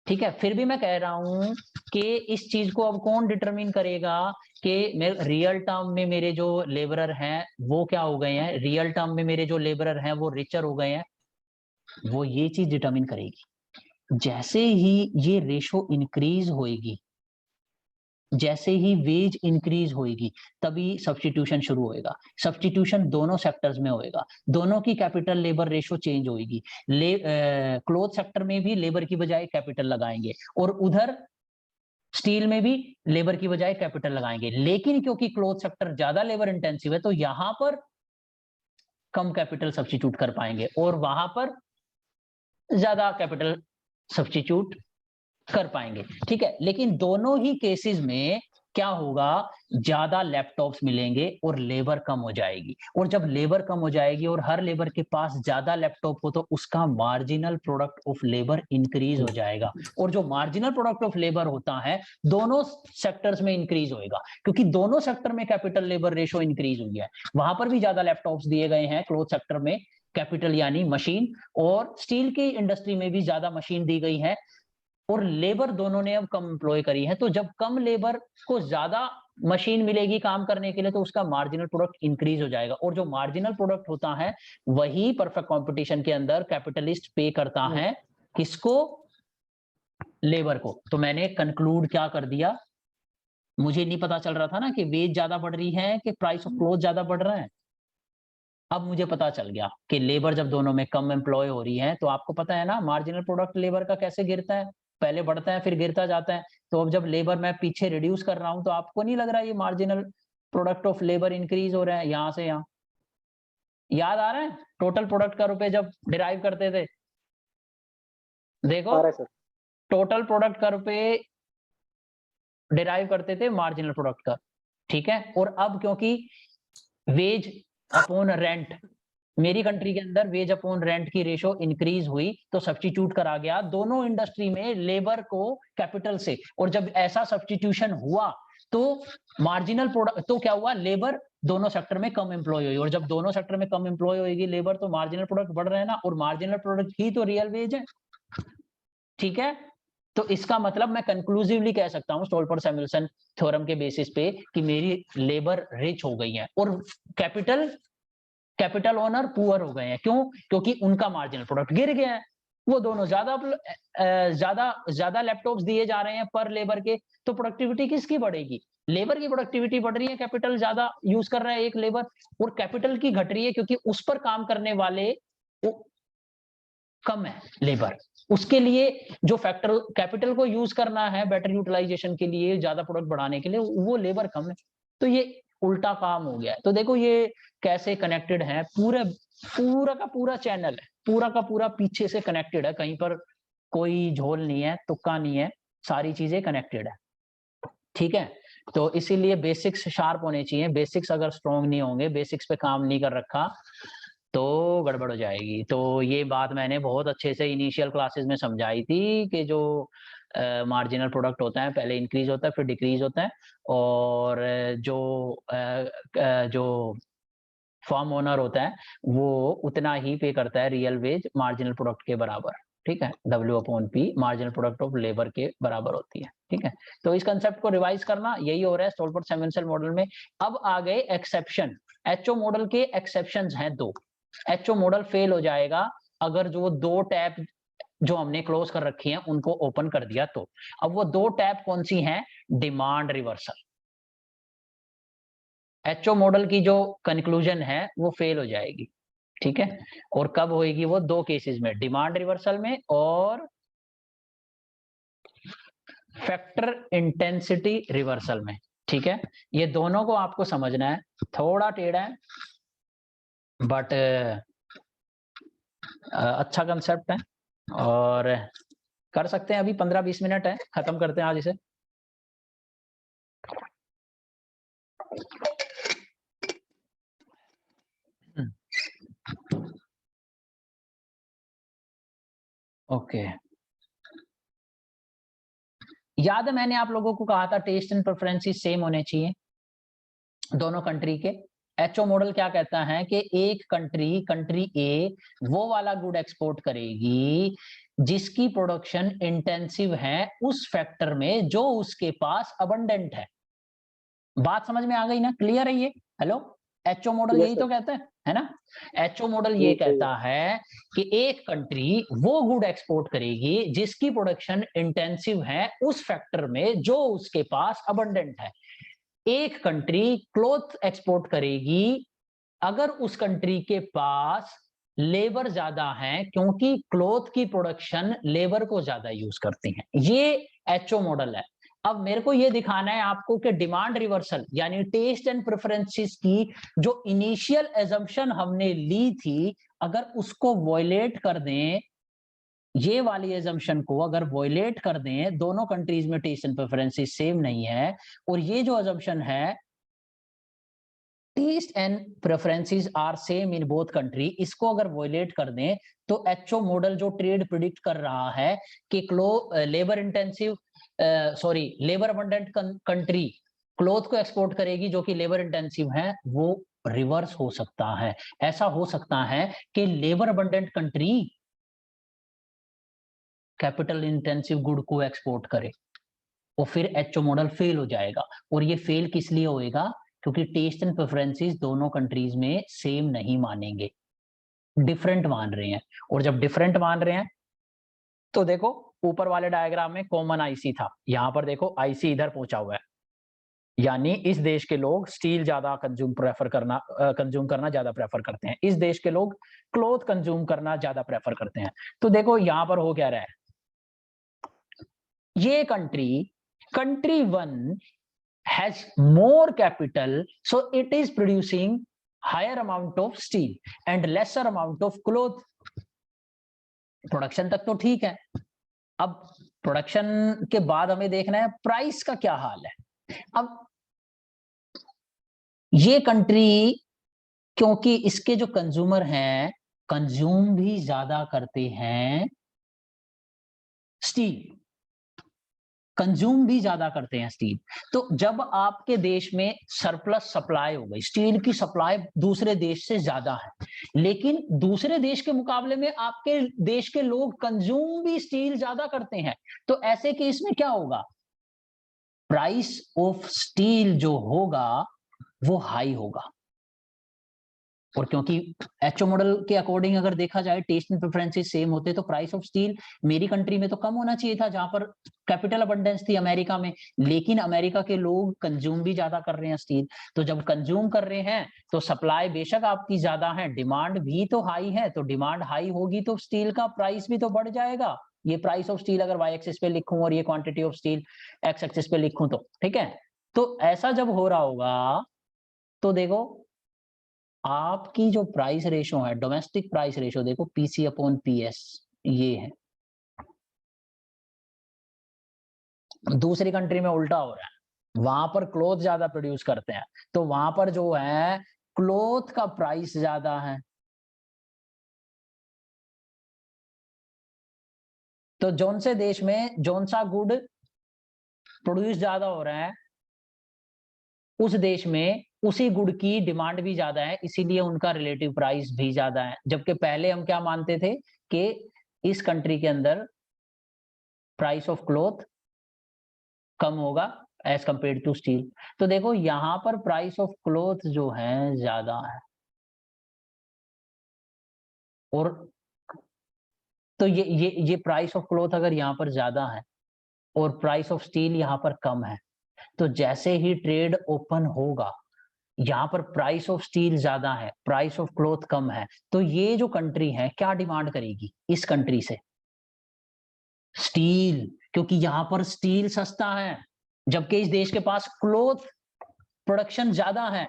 ठीक है। फिर भी मैं कह रहा हूं कि इस चीज को अब कौन डिटरमिन करेगा कि रियल टर्म में मेरे जो लेबरर हैं वो क्या हो गए हैं, रियल टर्म में मेरे जो लेबरर हैं वो रिचर हो गए हैं, वो ये चीज डिटरमिन करेगी। जैसे ही ये रेशो इंक्रीज होएगी, जैसे ही वेज इंक्रीज होएगी, तभी सब्स्टिट्यूशन शुरू होएगा। सब्स्टिट्यूशन दोनों सेक्टर्स में होएगा, दोनों की कैपिटल लेबर रेशो चेंज होएगी। क्लॉथ सेक्टर में भी लेबर की बजाय कैपिटल लगाएंगे, और उधर स्टील में भी लेबर की बजाय कैपिटल लगाएंगे। लेकिन क्योंकि क्लॉथ सेक्टर ज्यादा लेबर इंटेंसिव है, तो यहां पर कम कैपिटल सब्स्टिट्यूट कर पाएंगे और वहां पर ज्यादा कैपिटल सब्स्टिट्यूट कर पाएंगे, ठीक है। लेकिन दोनों ही केसेस में क्या होगा, ज्यादा लैपटॉप्स मिलेंगे और लेबर कम हो जाएगी। और जब लेबर कम हो जाएगी और हर लेबर के पास ज्यादा लैपटॉप हो, तो उसका marginal product of labour increase हो जाएगा। और जो मार्जिनल प्रोडक्ट ऑफ लेबर होता है दोनों सेक्टर्स में इंक्रीज होएगा, क्योंकि दोनों सेक्टर में कैपिटल लेबर रेशो इंक्रीज हुई है। वहां पर भी ज्यादा लैपटॉप्स दिए गए हैं क्लॉथ सेक्टर में, कैपिटल यानी मशीन, और स्टील की इंडस्ट्री में भी ज्यादा मशीन दी गई है, और लेबर दोनों ने अब कम एम्प्लॉय करी है। तो जब कम लेबर को ज्यादा मशीन मिलेगी काम करने के लिए, तो उसका मार्जिनल प्रोडक्ट इंक्रीज हो जाएगा। और जो मार्जिनल प्रोडक्ट होता है वही परफेक्ट कंपटीशन के अंदर कैपिटलिस्ट पे करता है, किसको? लेबर को। तो मैंने कंक्लूड क्या कर दिया, मुझे नहीं पता चल रहा था ना कि वेज ज्यादा बढ़ रही है कि प्राइस ऑफ क्लॉथ ज्यादा बढ़ रहा है। अब मुझे पता चल गया कि लेबर जब दोनों में कम एम्प्लॉय हो रही है, तो आपको पता है ना मार्जिनल प्रोडक्ट लेबर का कैसे गिरता है, पहले बढ़ता है फिर गिरता जाता है। तो अब जब लेबर मैं पीछे रिड्यूस कर रहा हूं, तो आपको नहीं लग रहा ये marginal product of labour increase हो रहा है यहां से यहां? याद आ रहा है टोटल प्रोडक्ट का रुपए जब डिराइव करते थे? देखो टोटल प्रोडक्ट का रुपए डिराइव करते थे मार्जिनल प्रोडक्ट का, ठीक है। और अब क्योंकि वेज अपॉन रेंट, मेरी कंट्री के अंदर वेज अपॉन रेंट की रेशो इंक्रीज हुई, तो सब्स्टिट्यूट करा गया दोनों इंडस्ट्री में लेबर को कैपिटल से। और जब ऐसा सब्स्टिट्यूशन हुआ तो मार्जिनल प्रोडक्ट, तो क्या हुआ, लेबर दोनों सेक्टर में कम एम्प्लॉय हुई, और जब दोनों सेक्टर में कम एम्प्लॉय होगी लेबर, तो मार्जिनल प्रोडक्ट बढ़ रहे हैं ना, और मार्जिनल प्रोडक्ट ही तो रियल वेज है, ठीक है। तो इसका मतलब मैं कंक्लूसिवली कह सकता हूं स्टोल्पर-सैमुअल्सन थ्योरम के बेसिस पे कि मेरी लेबर रिच हो गई है और कैपिटल ओनर पुअर हो गए हैं। क्यों? क्योंकि उनका मार्जिनल प्रोडक्ट गिर गया है, वो दोनों ज्यादा लैपटॉप्स दिए जा रहे हैं पर लेबर के, तो प्रोडक्टिविटी किसकी बढ़ेगी? लेबर की प्रोडक्टिविटी बढ़ रही है, कैपिटल ज्यादा यूज कर रहा है एक लेबर, और कैपिटल की घट रही है क्योंकि उस पर काम करने वाले वो कम है लेबर। उसके लिए जो फैक्टर कैपिटल को यूज करना है बेटर यूटिलाइजेशन के लिए, ज्यादा प्रोडक्ट बढ़ाने के लिए, वो लेबर कम है। तो ये उल्टा काम हो गया है। तो देखो ये कैसे कनेक्टेड है, पूरा का पूरा चैनल है, पूरा का पूरा पीछे से कनेक्टेड है, कहीं पर कोई झोल नहीं है, तुक्का नहीं है, सारी चीजें कनेक्टेड है, ठीक है। तो इसीलिए बेसिक्स शार्प होने चाहिए। बेसिक्स अगर स्ट्रॉन्ग नहीं होंगे, बेसिक्स पे काम नहीं कर रखा, तो गड़बड़ हो जाएगी। तो ये बात मैंने बहुत अच्छे से इनिशियल क्लासेस में समझाई थी कि जो मार्जिनल प्रोडक्ट होता है पहले इंक्रीज होता है फिर डिक्रीज होता है, और जो फॉर्म ओनर होता है वो उतना ही पे करता है रियल वेज मार्जिनल प्रोडक्ट के बराबर। ठीक है, W/P marginal product of labour के बराबर होती है। ठीक है, तो इस कंसेप्ट को रिवाइज करना, यही हो रहा है स्टोल्पर-साइमंसल मॉडल में। अब आ गए एक्सेप्शन। एचओ मॉडल के एक्सेप्शंस हैं 2। एचओ मॉडल फेल हो जाएगा अगर जो 2 टैब जो हमने क्लोज कर रखी हैं उनको ओपन कर दिया तो। अब वो 2 टैब कौन सी हैं? Demand reversal. एचओ मॉडल की जो कंक्लूजन है वो फेल हो जाएगी। ठीक है, और कब होएगी वो? 2 केसेस में, डिमांड रिवर्सल में और फैक्टर इंटेंसिटी रिवर्सल में। ठीक है, ये दोनों को आपको समझना है, थोड़ा टेढ़ा है बट अच्छा कंसेप्ट है और कर सकते हैं। अभी 15-20 मिनट है, खत्म करते हैं आज इसे। ओके, याद है मैंने आप लोगों को कहा था टेस्ट एंड प्रेफरेंसेस सेम होने चाहिए दोनों कंट्री के। एचओ मॉडल क्या कहता है कि एक कंट्री ए वो वाला गुड एक्सपोर्ट करेगी जिसकी प्रोडक्शन इंटेंसिव है उस फैक्टर में जो उसके पास अबंडेंट है। बात समझ में आ गई ना? क्लियर है ये? हेलो, एचओ मॉडल यही तो कहता है ना? एचओ मॉडल ये कहता है कि एक कंट्री वो गुड एक्सपोर्ट करेगी जिसकी प्रोडक्शन इंटेंसिव है उस फैक्टर में जो उसके पास अबंडेंट है। एक कंट्री क्लॉथ एक्सपोर्ट करेगी अगर उस कंट्री के पास लेबर ज्यादा है, क्योंकि क्लॉथ की प्रोडक्शन लेबर को ज्यादा यूज करती है। ये एचओ मॉडल है। अब मेरे को ये दिखाना है आपको कि डिमांड रिवर्सल यानी टेस्ट एंड प्रेफरेंसेस की जो इनिशियल एजम्पशन हमने ली थी, अगर उसको वॉयलेट कर दें, ये वाली एजम्पशन को अगर वॉयलेट कर दें, दोनों कंट्रीज में टेस्ट एंड प्रेफरेंसेस सेम नहीं है, और ये जो एजम्पशन है taste and preferences are same in both country, इसको अगर वॉयलेट कर दें तो एचओ मॉडल जो ट्रेड प्रिडिक्ट कर रहा है कि labour intensive labour abundant country cloth को एक्सपोर्ट करेगी जो कि लेबर इंटेंसिव है, वो रिवर्स हो सकता है। ऐसा हो सकता है कि labour abundant country capital intensive good को एक्सपोर्ट करे और फिर एचओ मॉडल फेल हो जाएगा। और ये फेल किस लिए होएगा? क्योंकि टेस्ट एंड प्रेफरेंसेस दोनों कंट्रीज में सेम नहीं मानेंगे, डिफरेंट मान रहे हैं। और जब डिफरेंट मान रहे हैं तो देखो ऊपर वाले डायग्राम में कॉमन आईसी था, यहां पर देखो आईसी इधर पहुंचा हुआ है, यानी इस देश के लोग स्टील ज्यादा कंज्यूम करना ज्यादा प्रेफर करते हैं, इस देश के लोग क्लॉथ कंज्यूम करना ज्यादा प्रेफर करते हैं। तो देखो यहां पर हो क्या रहा है, ये country 1 has more capital, so it is producing higher amount of steel and lesser amount of cloth. Production तक तो ठीक है, अब प्रोडक्शन के बाद हमें देखना है प्राइस का क्या हाल है। अब ये कंट्री, क्योंकि इसके जो कंज्यूमर हैं कंज्यूम भी ज्यादा करते हैं स्टील, कंज्यूम भी ज्यादा करते हैं स्टील, तो जब आपके देश में सरप्लस सप्लाई हो गई, स्टील की सप्लाई दूसरे देश से ज्यादा है, लेकिन दूसरे देश के मुकाबले में आपके देश के लोग कंज्यूम भी स्टील ज्यादा करते हैं, तो ऐसे केस में क्या होगा? प्राइस ऑफ स्टील जो होगा वो हाई होगा। और क्योंकि एचओ मॉडल के अकॉर्डिंग अगर देखा जाए टेस्ट एंड प्रेफरेंसेस सेम होते तो प्राइस ऑफ स्टील मेरी कंट्री में तो कम होना चाहिए था, जहां पर कैपिटल अबंडेंस थी अमेरिका में, लेकिन अमेरिका के लोग कंज्यूम भी ज्यादा कर रहे हैं स्टील। तो जब कंज्यूम कर रहे हैं तो सप्लाई बेशक आपकी ज्यादा है, डिमांड भी तो हाई है, तो डिमांड हाई होगी तो स्टील का प्राइस भी तो बढ़ जाएगा। ये प्राइस ऑफ स्टील अगर वाई एक्सिस पे लिखूं और ये quantity of steel x axis पे लिखूं तो ठीक है। तो ऐसा जब हो रहा होगा तो देखो आपकी जो प्राइस रेशो है, डोमेस्टिक प्राइस रेशो देखो PC/PS ये है, दूसरी कंट्री में उल्टा हो रहा है, वहां पर क्लॉथ ज्यादा प्रोड्यूस करते हैं तो वहां पर जो है क्लॉथ का प्राइस ज्यादा है। तो जौन से देश में जौन सा गुड प्रोड्यूस ज्यादा हो रहा है उस देश में उसी गुड की डिमांड भी ज्यादा है, इसीलिए उनका रिलेटिव प्राइस भी ज्यादा है। जबकि पहले हम क्या मानते थे कि इस कंट्री के अंदर प्राइस ऑफ क्लॉथ कम होगा एज कंपेयर टू स्टील। तो देखो यहां पर प्राइस ऑफ क्लॉथ जो है ज्यादा है, और तो ये प्राइस ऑफ क्लॉथ अगर यहाँ पर ज्यादा है और प्राइस ऑफ स्टील यहाँ पर कम है, तो जैसे ही ट्रेड ओपन होगा, यहाँ पर प्राइस ऑफ स्टील ज्यादा है, प्राइस ऑफ क्लॉथ कम है, तो ये जो कंट्री है क्या डिमांड करेगी इस कंट्री से? स्टील, क्योंकि यहाँ पर स्टील सस्ता है, जबकि इस देश के पास क्लॉथ प्रोडक्शन ज्यादा है,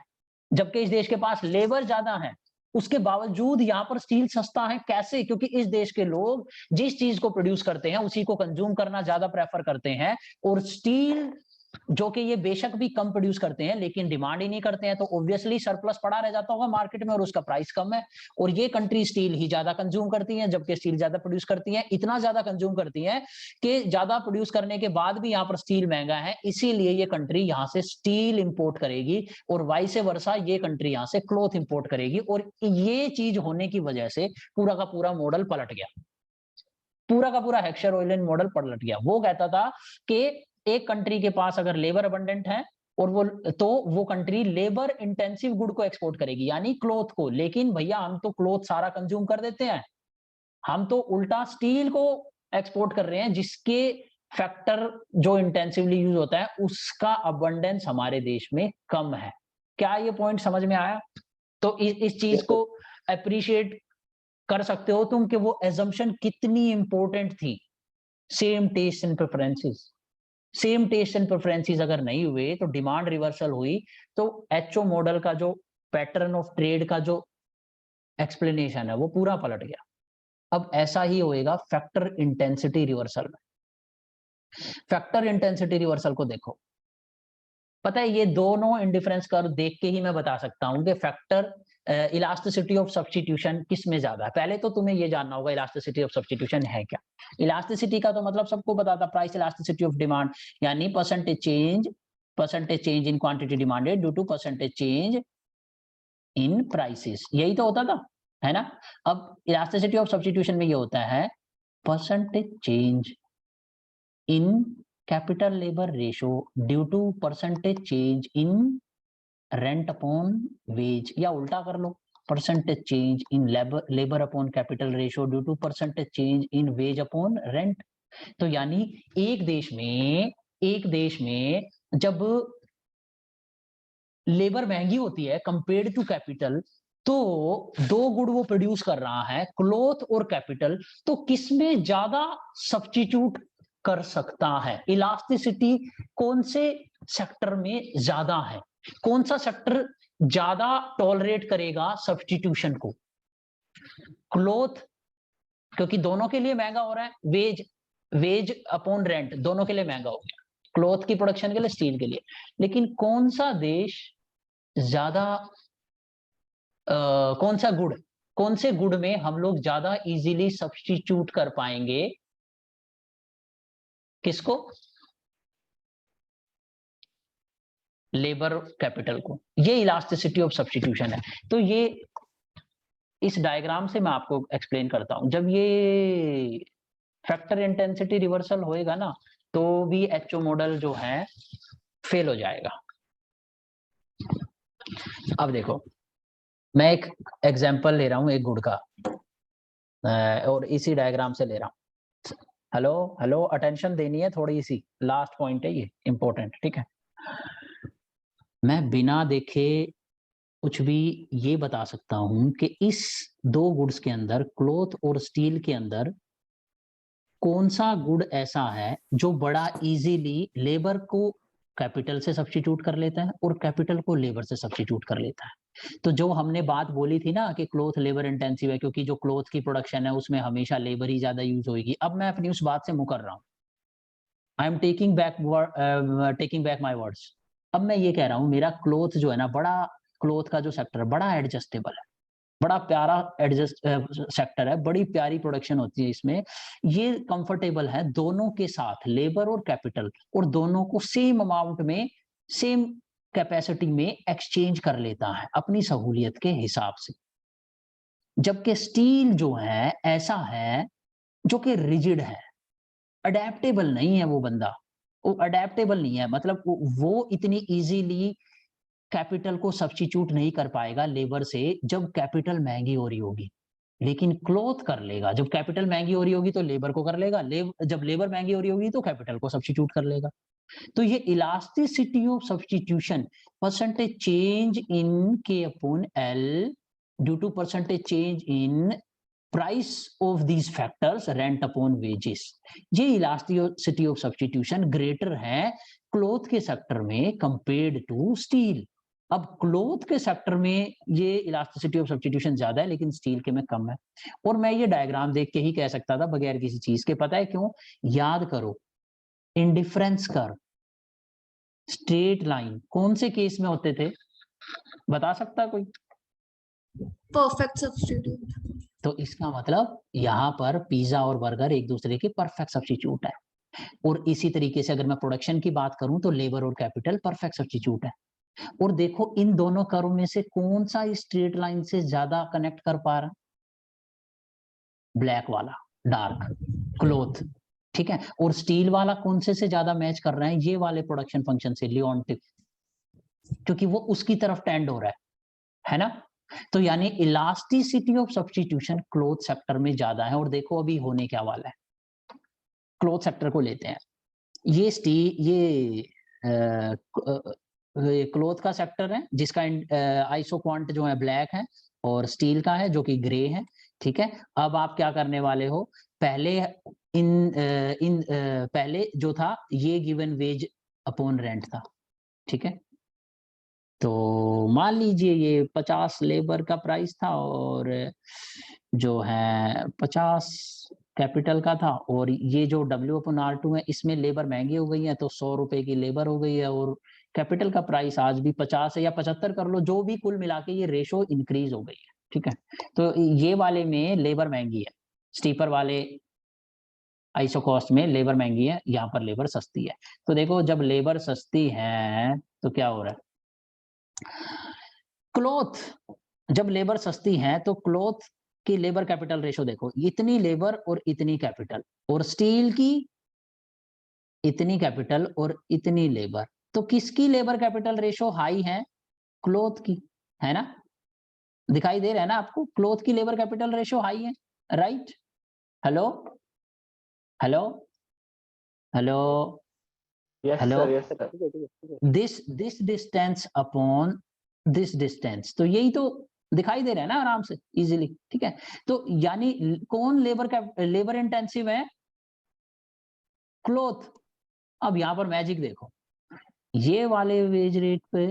जबकि इस देश के पास लेबर ज्यादा है, उसके बावजूद यहाँ पर स्टील सस्ता है। कैसे? क्योंकि इस देश के लोग जिस चीज को प्रोड्यूस करते हैं उसी को कंज्यूम करना ज्यादा प्रेफर करते हैं, और स्टील जो कि ये बेशक भी कम प्रोड्यूस करते हैं लेकिन डिमांड ही नहीं करते हैं, तो ऑब्वियसली सरप्लस पड़ा रह जाता होगा मार्केट में और उसका प्राइस कम है। और ये कंट्री स्टील ही ज्यादा कंज्यूम करती है, जबकि स्टील ज्यादा प्रोड्यूस करती है, इतना ज्यादा कंज्यूम करती है कि ज्यादा प्रोड्यूस करने के बाद भी यहाँ पर स्टील महंगा है, इसीलिए ये कंट्री यहाँ से स्टील इंपोर्ट करेगी और वाइस वर्सा ये कंट्री यहाँ से क्लॉथ इंपोर्ट करेगी। और ये चीज होने की वजह से पूरा का पूरा मॉडल पलट गया, पूरा का पूरा हेक्सर ऑयलैंड मॉडल पलट गया। वो कहता था कि एक कंट्री के पास अगर लेबर अबंडेंट है और वो कंट्री लेबर इंटेंसिव गुड को एक्सपोर्ट करेगी, यानी क्लॉथ को, लेकिन भैया हम तो क्लॉथ सारा कंज्यूम कर देते हैं, हम तो उल्टा स्टील को एक्सपोर्ट कर रहे हैं जिसके फैक्टर जो इंटेंसिवली यूज होता है उसका अबंडेंस हमारे देश में कम है। क्या ये पॉइंट समझ में आया? तो इस चीज को अप्रिशिएट कर सकते हो तुम कि वो एजम्पशन कितनी इंपॉर्टेंट थी। Same taste and preferences, same taste and preferences अगर नहीं हुए तो डिमांड रिवर्सल हुई, तो एचओ मॉडल का जो पैटर्न ऑफ ट्रेड का जो एक्सप्लेनेशन है वो पूरा पलट गया। अब ऐसा ही होएगा फैक्टर इंटेंसिटी रिवर्सल में। फैक्टर इंटेंसिटी रिवर्सल को देखो, पता है ये दोनों इंडिफरेंस कर्व देख के ही मैं बता सकता हूं कि फैक्टर इलास्टिसिटी ऑफ सब्स्टिट्यूशन किस में ज्यादा है। पहले तो तुम्हें ये जानना होगा इलास्टिसिटी ऑफ सब्स्टिट्यूशन है क्या। इलास्टिसिटी का तो मतलब सबको पता था, प्राइस इलास्टिसिटी ऑफ डिमांड, यानी percentage change in quantity demanded due to percentage change in prices, यही तो होता था, है ना। अब इलास्टिसिटी ऑफ सब्स्टिट्यूशन में ये होता है percentage change in capital labour ratio due to percentage change in rent upon wage, या उल्टा कर लो percentage change in labour upon capital ratio due to percentage change in wage upon rent. तो यानी एक देश में जब लेबर महंगी होती है कंपेयर्ड टू कैपिटल, तो दो गुड वो प्रोड्यूस कर रहा है, क्लॉथ और कैपिटल, तो किसमें ज्यादा सब्स्टिट्यूट कर सकता है? इलास्टिसिटी कौन से सेक्टर में ज्यादा है, कौन सा सेक्टर ज्यादा टॉलरेट करेगा सब्स्टिट्यूशन को? क्लॉथ, क्योंकि दोनों के लिए महंगा हो रहा है, वेज अपॉन रेंट दोनों के लिए महंगा हो गया, क्लॉथ की प्रोडक्शन के लिए, स्टील के लिए। लेकिन कौन सा देश ज्यादा कौन से गुड में हम लोग ज्यादा इजीली सब्स्टिट्यूट कर पाएंगे? किसको? लेबर कैपिटल को। ये इलास्टिसिटी ऑफ सब्स्टिट्यूशन है। तो ये इस डायग्राम से मैं आपको एक्सप्लेन करता हूं। जब ये फैक्टर इंटेंसिटी रिवर्सल होएगा ना, तो भी एचओ मॉडल जो है फेल हो जाएगा। अब देखो मैं एक एग्जांपल ले रहा हूं एक गुड का, और इसी डायग्राम से ले रहा हूं। हेलो अटेंशन देनी है थोड़ी सी, लास्ट पॉइंट है ये इंपॉर्टेंट, ठीक है। मैं बिना देखे कुछ भी ये बता सकता हूं कि इस दो गुड्स के अंदर, क्लॉथ और स्टील के अंदर, कौन सा गुड ऐसा है जो बड़ा इजीली लेबर को कैपिटल से सब्स्टिट्यूट कर लेता है और कैपिटल को लेबर से सब्स्टिट्यूट कर लेता है। तो जो हमने बात बोली थी ना कि क्लॉथ लेबर इंटेंसिव है, क्योंकि जो क्लॉथ की प्रोडक्शन है उसमें हमेशा लेबर ही ज्यादा यूज होगी। अब मैं अपनी उस बात से मुकर रहा हूं, I am taking back my words. अब मैं ये कह रहा हूं मेरा क्लॉथ जो है ना, बड़ा क्लॉथ का जो सेक्टर है बड़ा एडजस्टेबल है, बड़ा प्यारा एडजस्ट सेक्टर है, बड़ी प्यारी प्रोडक्शन होती है इसमें, ये कंफर्टेबल है दोनों के साथ, लेबर और कैपिटल, और दोनों को सेम अमाउंट में, सेम कैपेसिटी में एक्सचेंज कर लेता है अपनी सहूलियत के हिसाब से। जबकि स्टील जो है ऐसा है जो कि रिजिड है, अडेप्टेबल नहीं है वो बंदा, वो अडेप्टेबल नहीं है, मतलब वो इतनी इजीली कैपिटल को सब्स्टिट्यूट नहीं कर पाएगा लेबर से जब कैपिटल महंगी हो रही होगी, लेकिन क्लोथ कर लेगा। जब कैपिटल महंगी हो रही होगी तो लेबर को कर लेगा, जब लेबर महंगी हो रही होगी तो कैपिटल को सब्स्टिट्यूट कर लेगा। तो ये elasticity of substitution, percentage change in K upon L due to percentage change in price of these factors rent upon wages, ये इलास्टिसिटी ऑफ सब्स्टिट्यूशन ग्रेटर है क्लोथ के सेक्टर में कंपेयर्ड टू स्टील। अब cloth के sector में ये elasticity of substitution ज्यादा है लेकिन स्टील के में कम है। और मैं ये डायग्राम देख के ही कह सकता था बगैर किसी चीज के, पता है क्यों? याद करो, इंडिफरेंस कर्व, स्ट्रेट लाइन कौन से केस में होते थे, बता सकता कोई? Perfect substitute. तो इसका मतलब यहाँ पर पिज्जा और बर्गर एक दूसरे के परफेक्ट सब्स्टिट्यूट है। और इसी तरीके से अगर मैं प्रोडक्शन की बात करूं तो लेबर और कैपिटल परफेक्ट सब्स्टिट्यूट है। और देखो इन दोनों कर्व में से कौन सा स्ट्रेट लाइन से ज्यादा कनेक्ट कर पा रहा? ब्लैक वाला, डार्क क्लोथ, ठीक है। और स्टील वाला कौन से ज्यादा मैच कर रहा है? ये वाले प्रोडक्शन फंक्शन से, लियोनटिव, क्योंकि वो उसकी तरफ टेंड हो रहा है ना। तो यानी elasticity of substitution cloth sector में ज्यादा है। और देखो अभी होने क्या वाला है, क्लोथ सेक्टर को लेते हैं, ये क्लोथ का सेक्टर है जिसका आइसोक्वांट जो है ब्लैक है और स्टील का है जो कि ग्रे है, ठीक है। अब आप क्या करने वाले हो, पहले पहले जो था ये गिवन वेज अपॉन रेंट था, ठीक है। तो मान लीजिए ये 50 लेबर का प्राइस था और जो है 50 कैपिटल का था, और ये जो W/R2 है इसमें लेबर महंगी हो गई है तो 100 रुपए की लेबर हो गई है, और कैपिटल का प्राइस आज भी 50 है या 75 कर लो, जो भी कुल मिला के ये रेशो इंक्रीज हो गई है, ठीक है। तो ये वाले में लेबर महंगी है, स्टीपर वाले आइसोकॉस्ट में लेबर महंगी है, यहाँ पर लेबर सस्ती है। तो देखो जब लेबर सस्ती है तो क्या हो रहा है, क्लॉथ, जब लेबर सस्ती है तो क्लॉथ की लेबर कैपिटल रेशो देखो, इतनी लेबर और इतनी कैपिटल, और स्टील की इतनी कैपिटल और इतनी लेबर, तो किसकी लेबर कैपिटल रेशो हाई है? क्लॉथ की, है ना। दिखाई दे रहा है ना आपको, क्लॉथ की लेबर कैपिटल रेशो हाई है, right. Hello hello hello hello, this distance upon this distance, तो यही तो दिखाई दे रहा है ना आराम से, इजीली, ठीक है। तो यानी कौन लेबर इंटेंसिव है? क्लॉथ। अब यहां पर मैजिक देखो, ये वाले वेज रेट पे,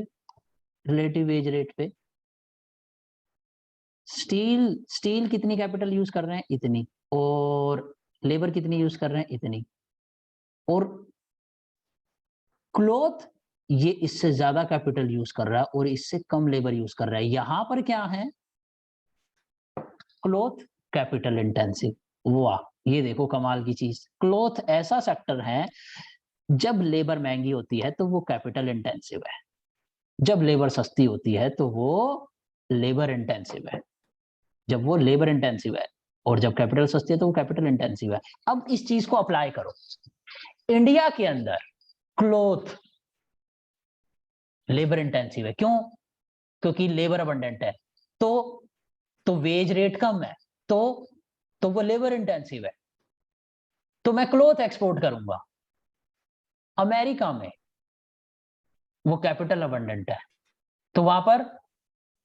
रिलेटिव वेज रेट पे स्टील कितनी कैपिटल यूज कर रहे हैं? इतनी। और लेबर कितनी यूज कर रहे हैं? इतनी। और क्लॉथ ये इससे ज्यादा कैपिटल यूज कर रहा है और इससे कम लेबर यूज कर रहा है। यहां पर क्या है? Cloth capital intensive. वाह, ये देखो कमाल की चीज, क्लॉथ ऐसा सेक्टर है जब लेबर महंगी होती है तो वो कैपिटल इंटेंसिव है, जब लेबर सस्ती होती है तो वो लेबर इंटेंसिव है, जब वो लेबर इंटेंसिव है, और जब कैपिटल सस्ती है तो वो कैपिटल इंटेंसिव है। अब इस चीज को अप्लाई करो इंडिया के अंदर, क्लॉथ लेबर इंटेंसिव है, क्यों? क्योंकि लेबर अबंडेंट है, तो वेज रेट कम है, तो वो लेबर इंटेंसिव है, तो मैं क्लॉथ एक्सपोर्ट करूंगा। अमेरिका में वो कैपिटल अबंडेंट है, तो वहां पर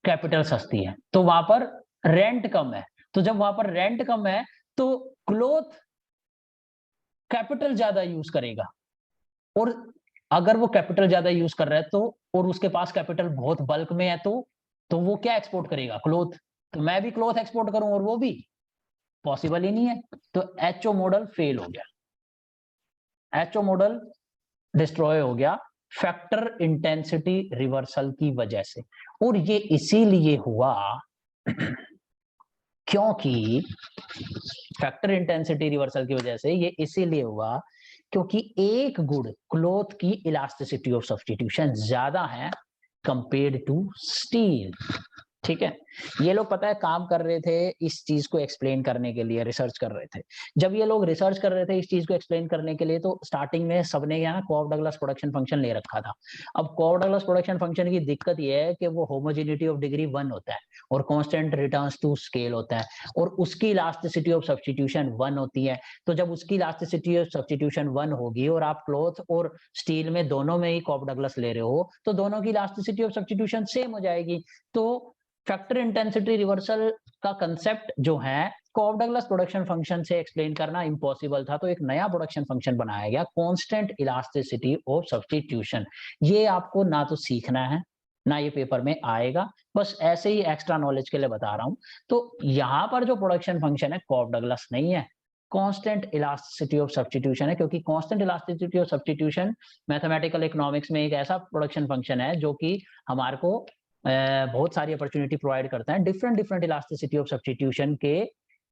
कैपिटल सस्ती है, तो वहां पर रेंट कम है, तो जब वहां पर रेंट कम है तो क्लॉथ कैपिटल ज्यादा यूज करेगा, और अगर वो कैपिटल ज्यादा यूज कर रहा है तो, और उसके पास कैपिटल बहुत बल्क में है, तो वो क्या एक्सपोर्ट करेगा? क्लॉथ। तो मैं भी क्लॉथ एक्सपोर्ट करूं और वो भी पॉसिबल ही नहीं है, तो एचओ मॉडल फेल हो गया, एचओ मॉडल डिस्ट्रॉय हो गया फैक्टर इंटेंसिटी रिवर्सल की वजह से। और ये इसीलिए हुआ क्योंकि फैक्टर इंटेंसिटी रिवर्सल की वजह से ये इसीलिए हुआ क्योंकि एक गुण, क्लॉथ की इलास्टिसिटी ऑफ सब्स्टिट्यूशन ज्यादा है कंपेयर्ड टू स्टील, ठीक है, ये लोग पता है काम कर रहे थे इस चीज को एक्सप्लेन करने के लिए, रिसर्च कर रहे थे। जब ये लोग रिसर्च कर रहे थे इस चीज को एक्सप्लेन करने के लिए, तो स्टार्टिंग में सबने क्या ना कॉफ डगलस प्रोडक्शन फंक्शन ले रखा था। अब कॉफ डगलस प्रोडक्शन फंक्शन की दिक्कत ये है कि वो होमोजेनिटी ऑफ डिग्री 1 होता है और कांस्टेंट रिटर्न्स टू स्केल होता है, और उसकी इलास्टिसिटी ऑफ सब्स्टिट्यूशन 1 होती है। तो जब उसकी इलास्टिसिटी ऑफ सब्स्टिट्यूशन 1 होगी और आप क्लॉथ और स्टील में दोनों में ही कॉफ डगलस ले रहे हो, तो दोनों की इलास्टिसिटी ऑफ सब्स्टिट्यूशन सेम हो जाएगी। तो फैक्टर इंटेंसिटी रिवर्सल का कंसेप्ट जो है कॉफ डगलस प्रोडक्शन फंक्शन से एक्सप्लेन करना इम्पॉसिबल था, तो एक नया प्रोडक्शन फंक्शन बनाया गया, कांस्टेंट इलास्टिसिटी ऑफ सब्स्टिट्यूशन। ये आपको ना तो सीखना है ना ये पेपर में आएगा, बस ऐसे ही एक्स्ट्रा नॉलेज के लिए बता रहा हूं। तो यहाँ पर जो प्रोडक्शन फंक्शन है कॉफ डगलस नहीं है, कांस्टेंट इलास्टिसिटी ऑफ सब्स्टिट्यूशन है, क्योंकि constant elasticity of substitution mathematical economics में एक ऐसा प्रोडक्शन फंक्शन है जो कि हमारे को बहुत सारी अपॉर्चुनिटी प्रोवाइड करता है different different elasticity of substitution के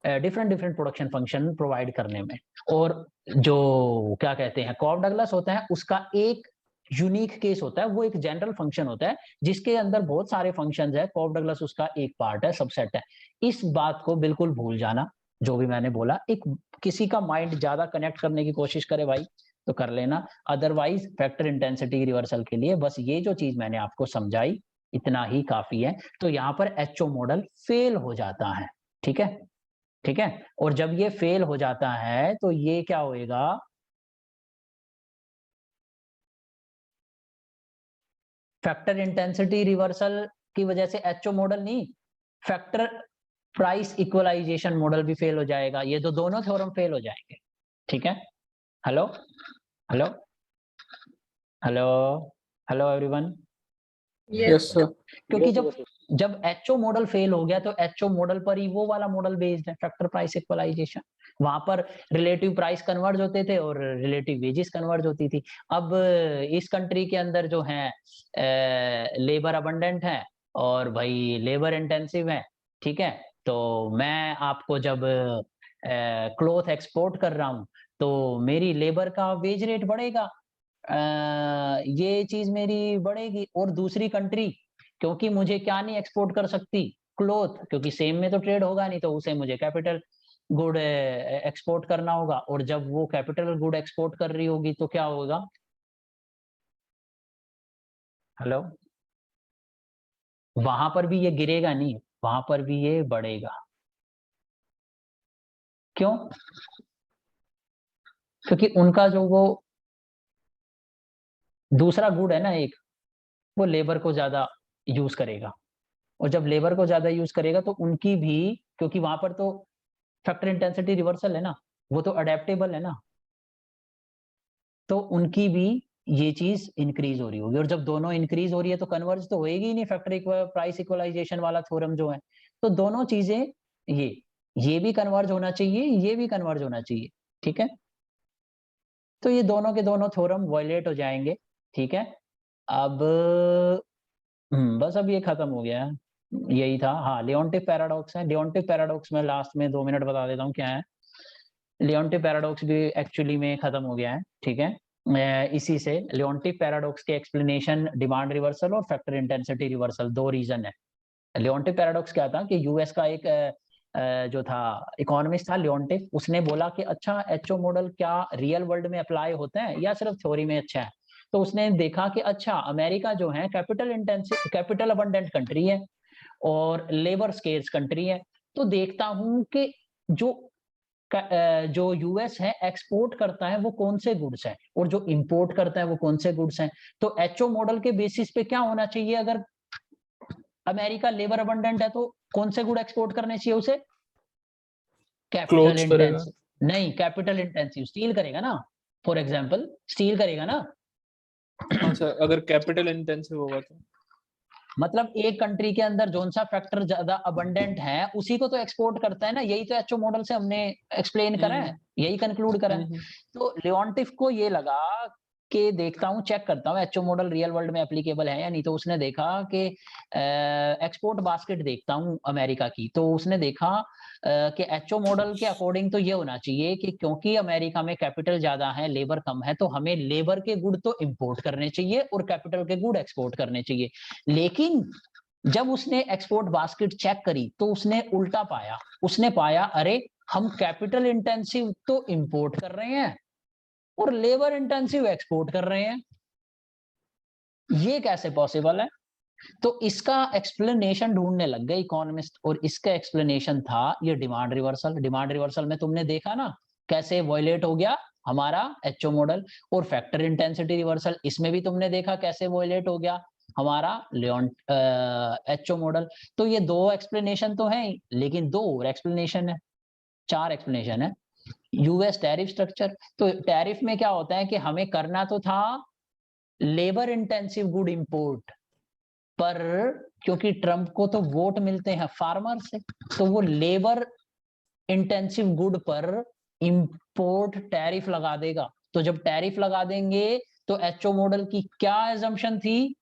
different different production function provide करने में। और जो क्या कहते हैं कॉफ डगलस होता है उसका एक यूनिक केस होता है, वो एक जनरल फंक्शन होता है जिसके अंदर बहुत सारे फंक्शंस है, कॉफ डगलस उसका एक पार्ट है, सबसेट है। इस बात को बिल्कुल भूल जाना, जो भी मैंने बोला। एक किसी का माइंड ज्यादा कनेक्ट करने की कोशिश करे भाई तो कर लेना, अदरवाइज फैक्टर इंटेंसिटी रिवर्सल के लिए बस ये जो चीज मैंने आपको समझाई इतना ही काफी है। तो यहाँ पर एचओ मॉडल फेल हो जाता है, ठीक है, ठीक है। और जब ये फेल हो जाता है तो ये क्या होएगा, फैक्टर इंटेंसिटी रिवर्सल की वजह से एचओ मॉडल नहीं, फैक्टर प्राइस इक्वलाइजेशन मॉडल भी फेल हो जाएगा। ये तो दोनों थ्योरम फेल हो जाएंगे, ठीक है। Hello hello hello hello everyone. Yes sir. क्योंकि जब एचओ मॉडल फेल हो गया तो एचओ मॉडल पर ही वो वाला मॉडल बेस्ड है फैक्टर प्राइस इक्वलाइजेशन, वहां पर रिलेटिव प्राइस कन्वर्ज होते थे और रिलेटिव वेजेस कन्वर्ज होती थी। अब इस कंट्री के अंदर जो है लेबर अबंडेंट है और भाई लेबर इंटेंसिव है, ठीक है। तो मैं आपको जब क्लॉथ एक्सपोर्ट कर रहा हूं तो मेरी लेबर का वेज रेट बढ़ेगा, ये चीज मेरी बढ़ेगी। और दूसरी कंट्री क्योंकि मुझे क्या नहीं एक्सपोर्ट कर सकती क्लॉथ, क्योंकि सेम में तो ट्रेड होगा नहीं, तो उसे मुझे कैपिटल गुड एक्सपोर्ट करना होगा। और जब वो कैपिटल गुड एक्सपोर्ट कर रही होगी तो क्या होगा, हेलो, वहां पर भी ये गिरेगा नहीं, वहां पर भी ये बढ़ेगा। क्यों? क्योंकि उनका जो वो दूसरा गुड है ना एक, वो लेबर को ज्यादा यूज करेगा, और जब लेबर को ज्यादा यूज करेगा तो उनकी भी, क्योंकि वहां पर तो फैक्टर इंटेंसिटी रिवर्सल है ना, वो तो अडेप्टेबल है ना, तो उनकी भी ये चीज इंक्रीज हो रही होगी। और जब दोनों इंक्रीज हो रही है तो कन्वर्ज तो होएगी ही नहीं, फैक्टर प्राइस इक्वलाइजेशन वाला थ्योरम जो है। तो दोनों चीजें ये भी कन्वर्ज होना चाहिए, ये भी कन्वर्ज होना चाहिए, ठीक है। तो ये दोनों के दोनों थ्योरम वायलेट हो जाएंगे, ठीक है। अब बस अब ये खत्म हो गया है, यही था। हाँ, लियोन्टिफ पैराडॉक्स है। लियोन्टिफ पैराडॉक्स में लास्ट में 2 मिनट बता देता हूँ क्या है। लियोन्टिफ पैराडॉक्स भी एक्चुअली में खत्म हो गया है, ठीक है। इसी से लियोन्टिफ पैराडॉक्स के एक्सप्लेनेशन डिमांड रिवर्सल और फैक्टर इंटेंसिटी रिवर्सल, 2 रीजन है। लियोन्टिफ पैराडॉक्स क्या था कि यूएस का एक जो था इकोनॉमिस्ट था लियोन्टिफ, उसने बोला कि अच्छा एचओ मॉडल क्या रियल वर्ल्ड में अप्लाई होता है या सिर्फ थ्योरी में अच्छा है। तो उसने देखा कि अच्छा अमेरिका जो है capital intensive capital abundant country है और लेबर स्केर्स कंट्री है, तो देखता हूं कि जो यूएस है एक्सपोर्ट करता है वो कौन से गुड्स हैं और जो इंपोर्ट करता है वो कौन से गुड्स हैं। तो एचओ मॉडल के बेसिस पे क्या होना चाहिए, अगर अमेरिका लेबर अबंडेंट है तो कौन से गुड एक्सपोर्ट करने चाहिए उसे, कैपिटल इंटेंसिव, नहीं कैपिटल इंटेंसिव स्टील करेगा ना, फॉर एग्जांपल स्टील करेगा ना। हाँ सर, अगर कैपिटल इंटेंसिव होगा तो मतलब एक कंट्री के अंदर जोन सा फैक्टर ज्यादा अबंडेंट है उसी को तो एक्सपोर्ट करता है ना, यही तो एचओ मॉडल से हमने एक्सप्लेन करा है, यही कंक्लूड करा है। तो लियोन्टिफ को ये लगा कि देखता हूँ चेक करता हूँ एचओ मॉडल रियल वर्ल्ड में एप्लीकेबल है या नहीं। तो उसने देखा कि एक्सपोर्ट बास्केट देखता हूँ अमेरिका की, तो उसने देखा कि एचओ मॉडल के अकॉर्डिंग तो ये होना चाहिए कि क्योंकि अमेरिका में कैपिटल ज्यादा है लेबर कम है, तो हमें लेबर के गुड तो इंपोर्ट करने चाहिए और कैपिटल के गुड एक्सपोर्ट करने चाहिए। लेकिन जब उसने एक्सपोर्ट बास्केट चेक करी तो उसने उल्टा पाया, उसने पाया अरे हम कैपिटल इंटेंसिव तो इंपोर्ट कर रहे हैं और लेबर इंटेंसिव एक्सपोर्ट कर रहे हैं, ये कैसे पॉसिबल है? तो इसका एक्सप्लेनेशन ढूंढने लग गए इकोनॉमिस्ट, और इसका एक्सप्लेनेशन था ये डिमांड रिवर्सल। डिमांड रिवर्सल में तुमने देखा ना कैसे वॉयलेट हो गया हमारा एचओ मॉडल, और फैक्टर इंटेंसिटी रिवर्सल इसमें भी तुमने देखा कैसे वॉयलेट हो गया हमारा एचओ मॉडल। तो ये दो एक्सप्लेनेशन तो है, लेकिन दो और एक्सप्लेनेशन है, चार एक्सप्लेनेशन है। यूएस टैरिफ स्ट्रक्चर, तो टैरिफ में क्या होता है कि हमें करना तो था लेबर इंटेंसिव गुड इंपोर्ट, पर क्योंकि ट्रम्प को तो वोट मिलते हैं फार्मर से, तो वो लेबर इंटेंसिव गुड पर इंपोर्ट टैरिफ लगा देगा। तो जब टैरिफ लगा देंगे तो एचओ मॉडल की क्या assumption थी?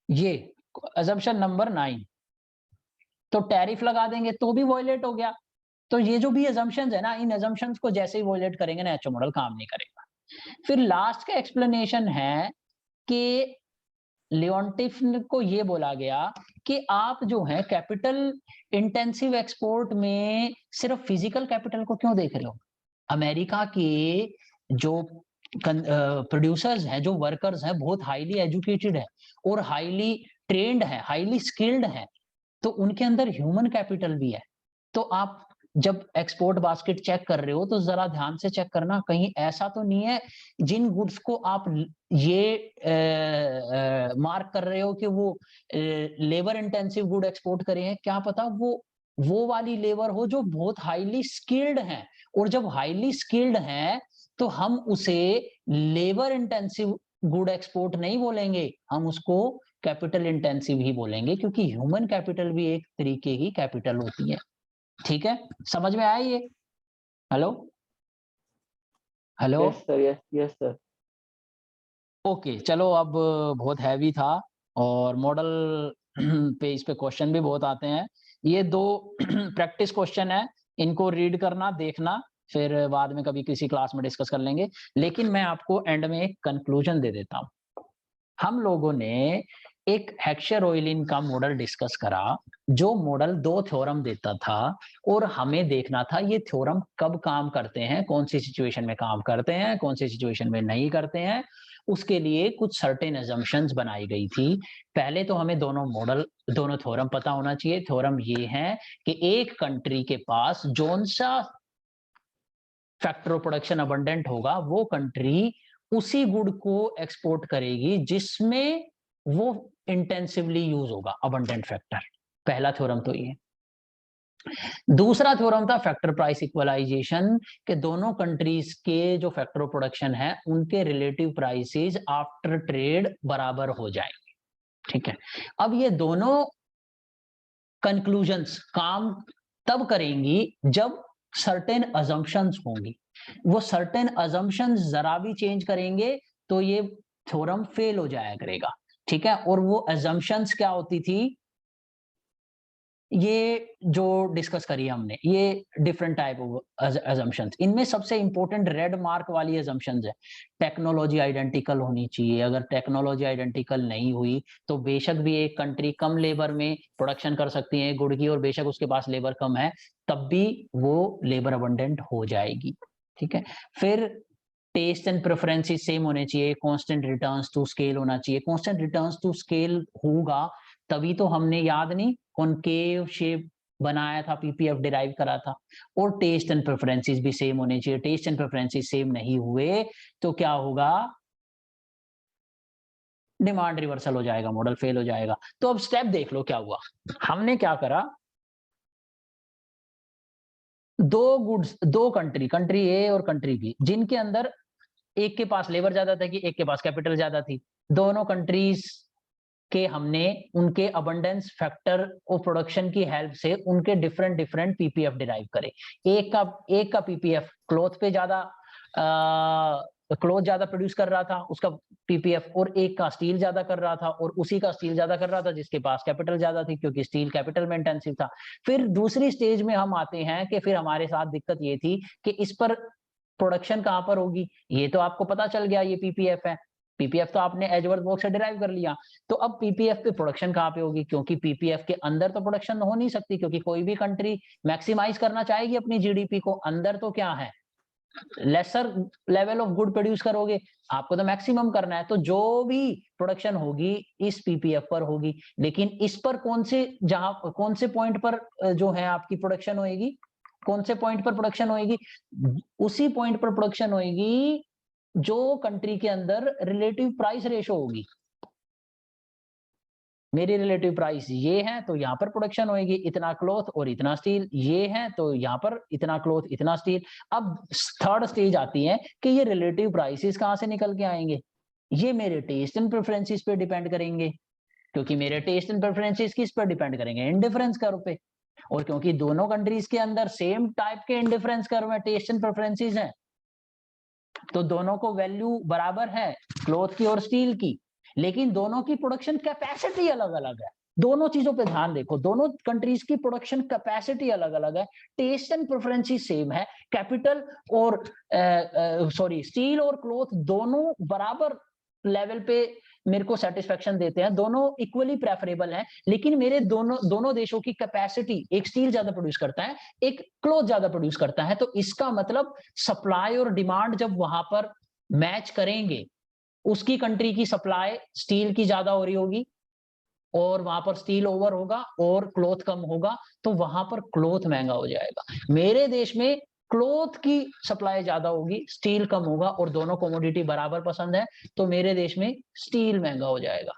ये assumption नंबर 9, तो टैरिफ लगा देंगे तो भी वॉयलेट हो गया। तो ये जो भी assumptions है ना, इन assumptions को जैसे ही वॉयलेट करेंगे ना एचओ मॉडल काम नहीं करेगा। फिर लास्ट का एक्सप्लेनेशन है कि लियोन्टिफ को ये बोला गया कि आप जो है कैपिटल इंटेंसिव एक्सपोर्ट में सिर्फ फिजिकल कैपिटल को क्यों देख रहे हो? अमेरिका के जो प्रोड्यूसर्स हैं, जो वर्कर्स हैं, बहुत हाईली एजुकेटेड है और हाईली ट्रेंड है, हाईली स्किल्ड है, तो उनके अंदर ह्यूमन कैपिटल भी है। तो आप जब एक्सपोर्ट बास्केट चेक कर रहे हो तो जरा ध्यान से चेक करना, कहीं ऐसा तो नहीं है जिन गुड्स को आप ये मार्क कर रहे हो कि वो लेबर इंटेंसिव गुड एक्सपोर्ट करे हैं, क्या पता वो वाली लेबर हो जो बहुत हाईली स्किल्ड है, और जब हाईली स्किल्ड है तो हम उसे लेबर इंटेंसिव गुड एक्सपोर्ट नहीं बोलेंगे, हम उसको कैपिटल इंटेंसिव ही बोलेंगे, क्योंकि ह्यूमन कैपिटल भी एक तरीके की कैपिटल होती है। ठीक है, समझ में आया ये? Hello hello, yes sir, yes sir. Okay चलो, अब बहुत हैवी था और मॉडल पे इस पे क्वेश्चन भी बहुत आते हैं। ये दो प्रैक्टिस क्वेश्चन है, इनको रीड करना, देखना, फिर बाद में कभी किसी क्लास में डिस्कस कर लेंगे। लेकिन मैं आपको एंड में एक कंक्लूजन दे देता हूं। हम लोगों ने एक हेक्सर-ओइलिन का मॉडल डिस्कस करा, जो मॉडल दो थ्योरम देता था और हमें देखना था ये थ्योरम कब काम करते हैं, कौन सी सिचुएशन में काम करते हैं, कौन सी सिचुएशन में नहीं करते हैं। उसके लिए कुछ सर्टेन assumptions बनाई गई थी। पहले तो हमें दोनों थ्योरम पता होना चाहिए। थ्योरम ये है कि एक कंट्री के पास जोन सा फैक्टर ऑफ प्रोडक्शन अबंडेंट होगा, वो कंट्री उसी गुड को एक्सपोर्ट करेगी जिसमें वो इंटेंसिवली यूज होगा अबंडेंट फैक्टर। पहला थ्योरम तो ये। दूसरा थ्योरम था फैक्टर प्राइस इक्वलाइजेशन, के दोनों कंट्रीज के जो फैक्टर ऑफ प्रोडक्शन है उनके रिलेटिव प्राइसेस आफ्टर ट्रेड बराबर हो जाएंगे। ठीक है, अब ये दोनों कंक्लूजन्स काम तब करेंगी जब सर्टेन assumptions होंगी। वो सर्टेन assumptions जरा भी चेंज करेंगे तो ये थ्योरम फेल हो जाया करेगा। ठीक है, और वो assumptions क्या होती थी, ये जो डिस्कस करी हमने, ये डिफरेंट टाइप ऑफ assumptions। इनमें सबसे इंपॉर्टेंट रेड मार्क वाली assumptions है, टेक्नोलॉजी आइडेंटिकल होनी चाहिए। अगर टेक्नोलॉजी आइडेंटिकल नहीं हुई तो बेशक भी एक कंट्री कम लेबर में प्रोडक्शन कर सकती है गुड की, और बेशक उसके पास लेबर कम है, तब भी वो लेबर अबंडेंट हो जाएगी। ठीक है, फिर टेस्ट एंड प्रेफरेंसेस सेम होने चाहिए, कांस्टेंट रिटर्न्स टू स्केल होना चाहिए। कांस्टेंट रिटर्न्स टू स्केल होगा तभी तो हमने, याद नहीं, कॉनकेव शेप बनाया था, पीपीएफ डिराइव करा था। और टेस्ट एंड प्रेफरेंसेस भी सेम होने चाहिए। टेस्ट एंड प्रेफरेंसेस सेम नहीं हुए तो क्या होगा, डिमांड रिवर्सल हो जाएगा, मॉडल फेल हो जाएगा। तो अब स्टेप देख लो क्या हुआ। हमने क्या करा, दो कंट्री ए और कंट्री बी, जिनके अंदर एक के पास लेबर ज्यादा था कि एक के पास कैपिटल ज्यादा थी, दोनों कंट्रीज के हमने उनके अबंडेंस फैक्टर ऑफ प्रोडक्शन की हेल्प से उनके डिफरेंट पीपीएफ डिराइव करे। एक का पीपीएफ क्लॉथ पे ज्यादा क्लोथ ज्यादा प्रोड्यूस कर रहा था उसका पीपीएफ, और एक का स्टील ज्यादा कर रहा था और उसी का स्टील ज्यादा कर रहा था जिसके पास कैपिटल ज्यादा थी, क्योंकि स्टील कैपिटल में इंटेंसिव था। फिर दूसरी स्टेज में हम आते हैं कि फिर हमारे साथ दिक्कत ये थी कि इस पर प्रोडक्शन कहां पर होगी। ये तो आपको पता चल गया ये पीपीएफ है, पीपीएफ तो आपने एजवर्थ से डिराइव कर लिया। तो अब पीपीएफ पे प्रोडक्शन कहां पे होगी, क्योंकि पीपीएफ के अंदर तो प्रोडक्शन हो नहीं सकती, क्योंकि कोई भी कंट्री मैक्सिमाइज करना चाहेगी अपनी जीडीपी को। अंदर तो क्या है, lesser level of good produce करोगे, आपको तो मैक्सिमम करना है। तो जो भी प्रोडक्शन होगी इस पीपीएफ पर होगी, लेकिन इस पर कौन से पॉइंट पर जो है आपकी प्रोडक्शन होएगी, कौन से पॉइंट पर प्रोडक्शन होएगी, उसी पॉइंट पर प्रोडक्शन होएगी जो कंट्री के अंदर रिलेटिव प्राइस रेशो होगी। मेरी रिलेटिव प्राइस ये है तो यहाँ पर प्रोडक्शन होएगी इतना क्लॉथ और इतना स्टील, ये है तो यहाँ पर इतना क्लॉथ इतना स्टील। अब थर्ड स्टेज आती है कि ये रिलेटिव प्राइसेस कहाँ से निकल के आएंगे, ये मेरे टेस्ट एंड प्रेफरेंसेस पे डिपेंड करेंगे, क्योंकि मेरे टेस्ट एंड प्रेफरेंसेस किस पर डिपेंड करेंगे, इंडिफरेंस कर्व पे। और क्योंकि दोनों कंट्रीज के अंदर सेम टाइप के इंडिफरेंस कर्व है, टेस्ट एंड प्रेफरेंसेस है, तो दोनों को वैल्यू बराबर है क्लॉथ की और स्टील की, लेकिन दोनों की प्रोडक्शन कैपेसिटी अलग अलग है। दोनों चीजों पे ध्यान देखो, दोनों कंट्रीज की प्रोडक्शन कैपेसिटी अलग अलग है, टेस्ट एंड प्रेफरेंसेस सेम है, कैपिटल और स्टील और क्लॉथ दोनों बराबर लेवल पे मेरे को सेटिस्फेक्शन देते हैं, दोनों इक्वली प्रेफरेबल हैं। लेकिन मेरे दोनों देशों की कैपेसिटी, एक स्टील ज्यादा प्रोड्यूस करता है एक क्लॉथ ज्यादा प्रोड्यूस करता है, तो इसका मतलब सप्लाई और डिमांड जब वहां पर मैच करेंगे, उसकी कंट्री की सप्लाई स्टील की ज्यादा हो रही होगी और वहां पर स्टील ओवर होगा और क्लॉथ कम होगा, तो वहां पर क्लॉथ महंगा हो जाएगा। मेरे देश में क्लॉथ की सप्लाई ज्यादा होगी, स्टील कम होगा, और दोनों कमोडिटी बराबर पसंद है, तो मेरे देश में स्टील महंगा हो जाएगा।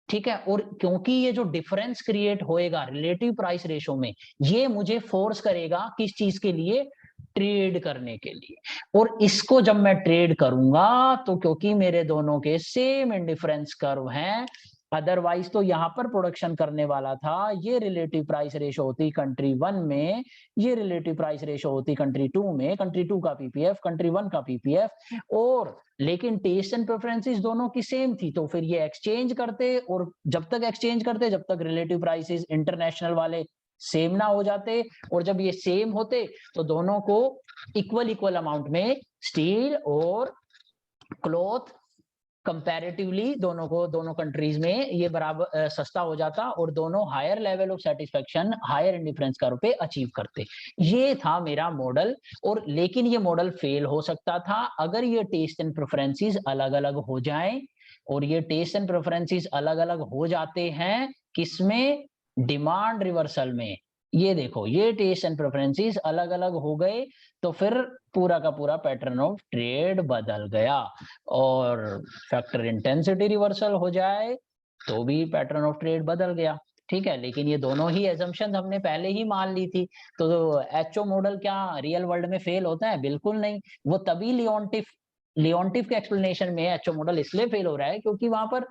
ठीक है, और क्योंकि ये जो डिफरेंस क्रिएट होएगा रिलेटिव प्राइस रेशो में, ये मुझे फोर्स करेगा किस चीज के लिए, ट्रेड करने के लिए। और इसको जब मैं ट्रेड करूंगा तो क्योंकि मेरे दोनों के सेम इंडिफरेंस कर्व हैं, अदरवाइज तो यहां पर प्रोडक्शन करने वाला था, ये रिलेटिव प्राइस रेशो होती कंट्री 1 में, ये रिलेटिव प्राइस रेशो होती कंट्री 2 में, कंट्री 2 का पीपीएफ कंट्री 1 का पीपीएफ, और लेकिन टेस्ट एंड प्रेफरेंसेस दोनों की सेम थी, तो फिर ये एक्सचेंज करते, और जब तक एक्सचेंज करते जब तक रिलेटिव प्राइसेस इंटरनेशनल वाले सेम ना हो जाते, और जब ये सेम होते तो दोनों को इक्वल अमाउंट में स्टील और क्लॉथ कंपैरेटिवली दोनों कंट्रीज में ये बराबर सस्ता हो जाता, और दोनों higher level of satisfaction higher indifference curve पे अचीव करते। ये था मेरा मॉडल। और लेकिन ये मॉडल फेल हो सकता था अगर ये टेस्ट एंड प्रेफरेंसेस अलग अलग हो जाएं, और ये टेस्ट एंड प्रेफरेंसेस अलग अलग हो जाते हैं किसमें, डिमांड रिवर्सल में। ये देखो, ये टेस्ट एंड प्रेफरेंसेस अलग अलग हो गए तो फिर पूरा का पूरा पैटर्न ऑफ ट्रेड बदल गया, और फैक्टर इंटेंसिटी रिवर्सल हो जाए तो भी पैटर्न ऑफ ट्रेड बदल गया। ठीक है, लेकिन ये दोनों ही एजम्पशन हमने पहले ही मान ली थी। तो एचओ मॉडल क्या रियल वर्ल्ड में फेल होता है? बिल्कुल नहीं। वो तभी लियोनटिफ के एक्सप्लेनेशन में एचओ मॉडल इसलिए फेल हो रहा है क्योंकि वहां पर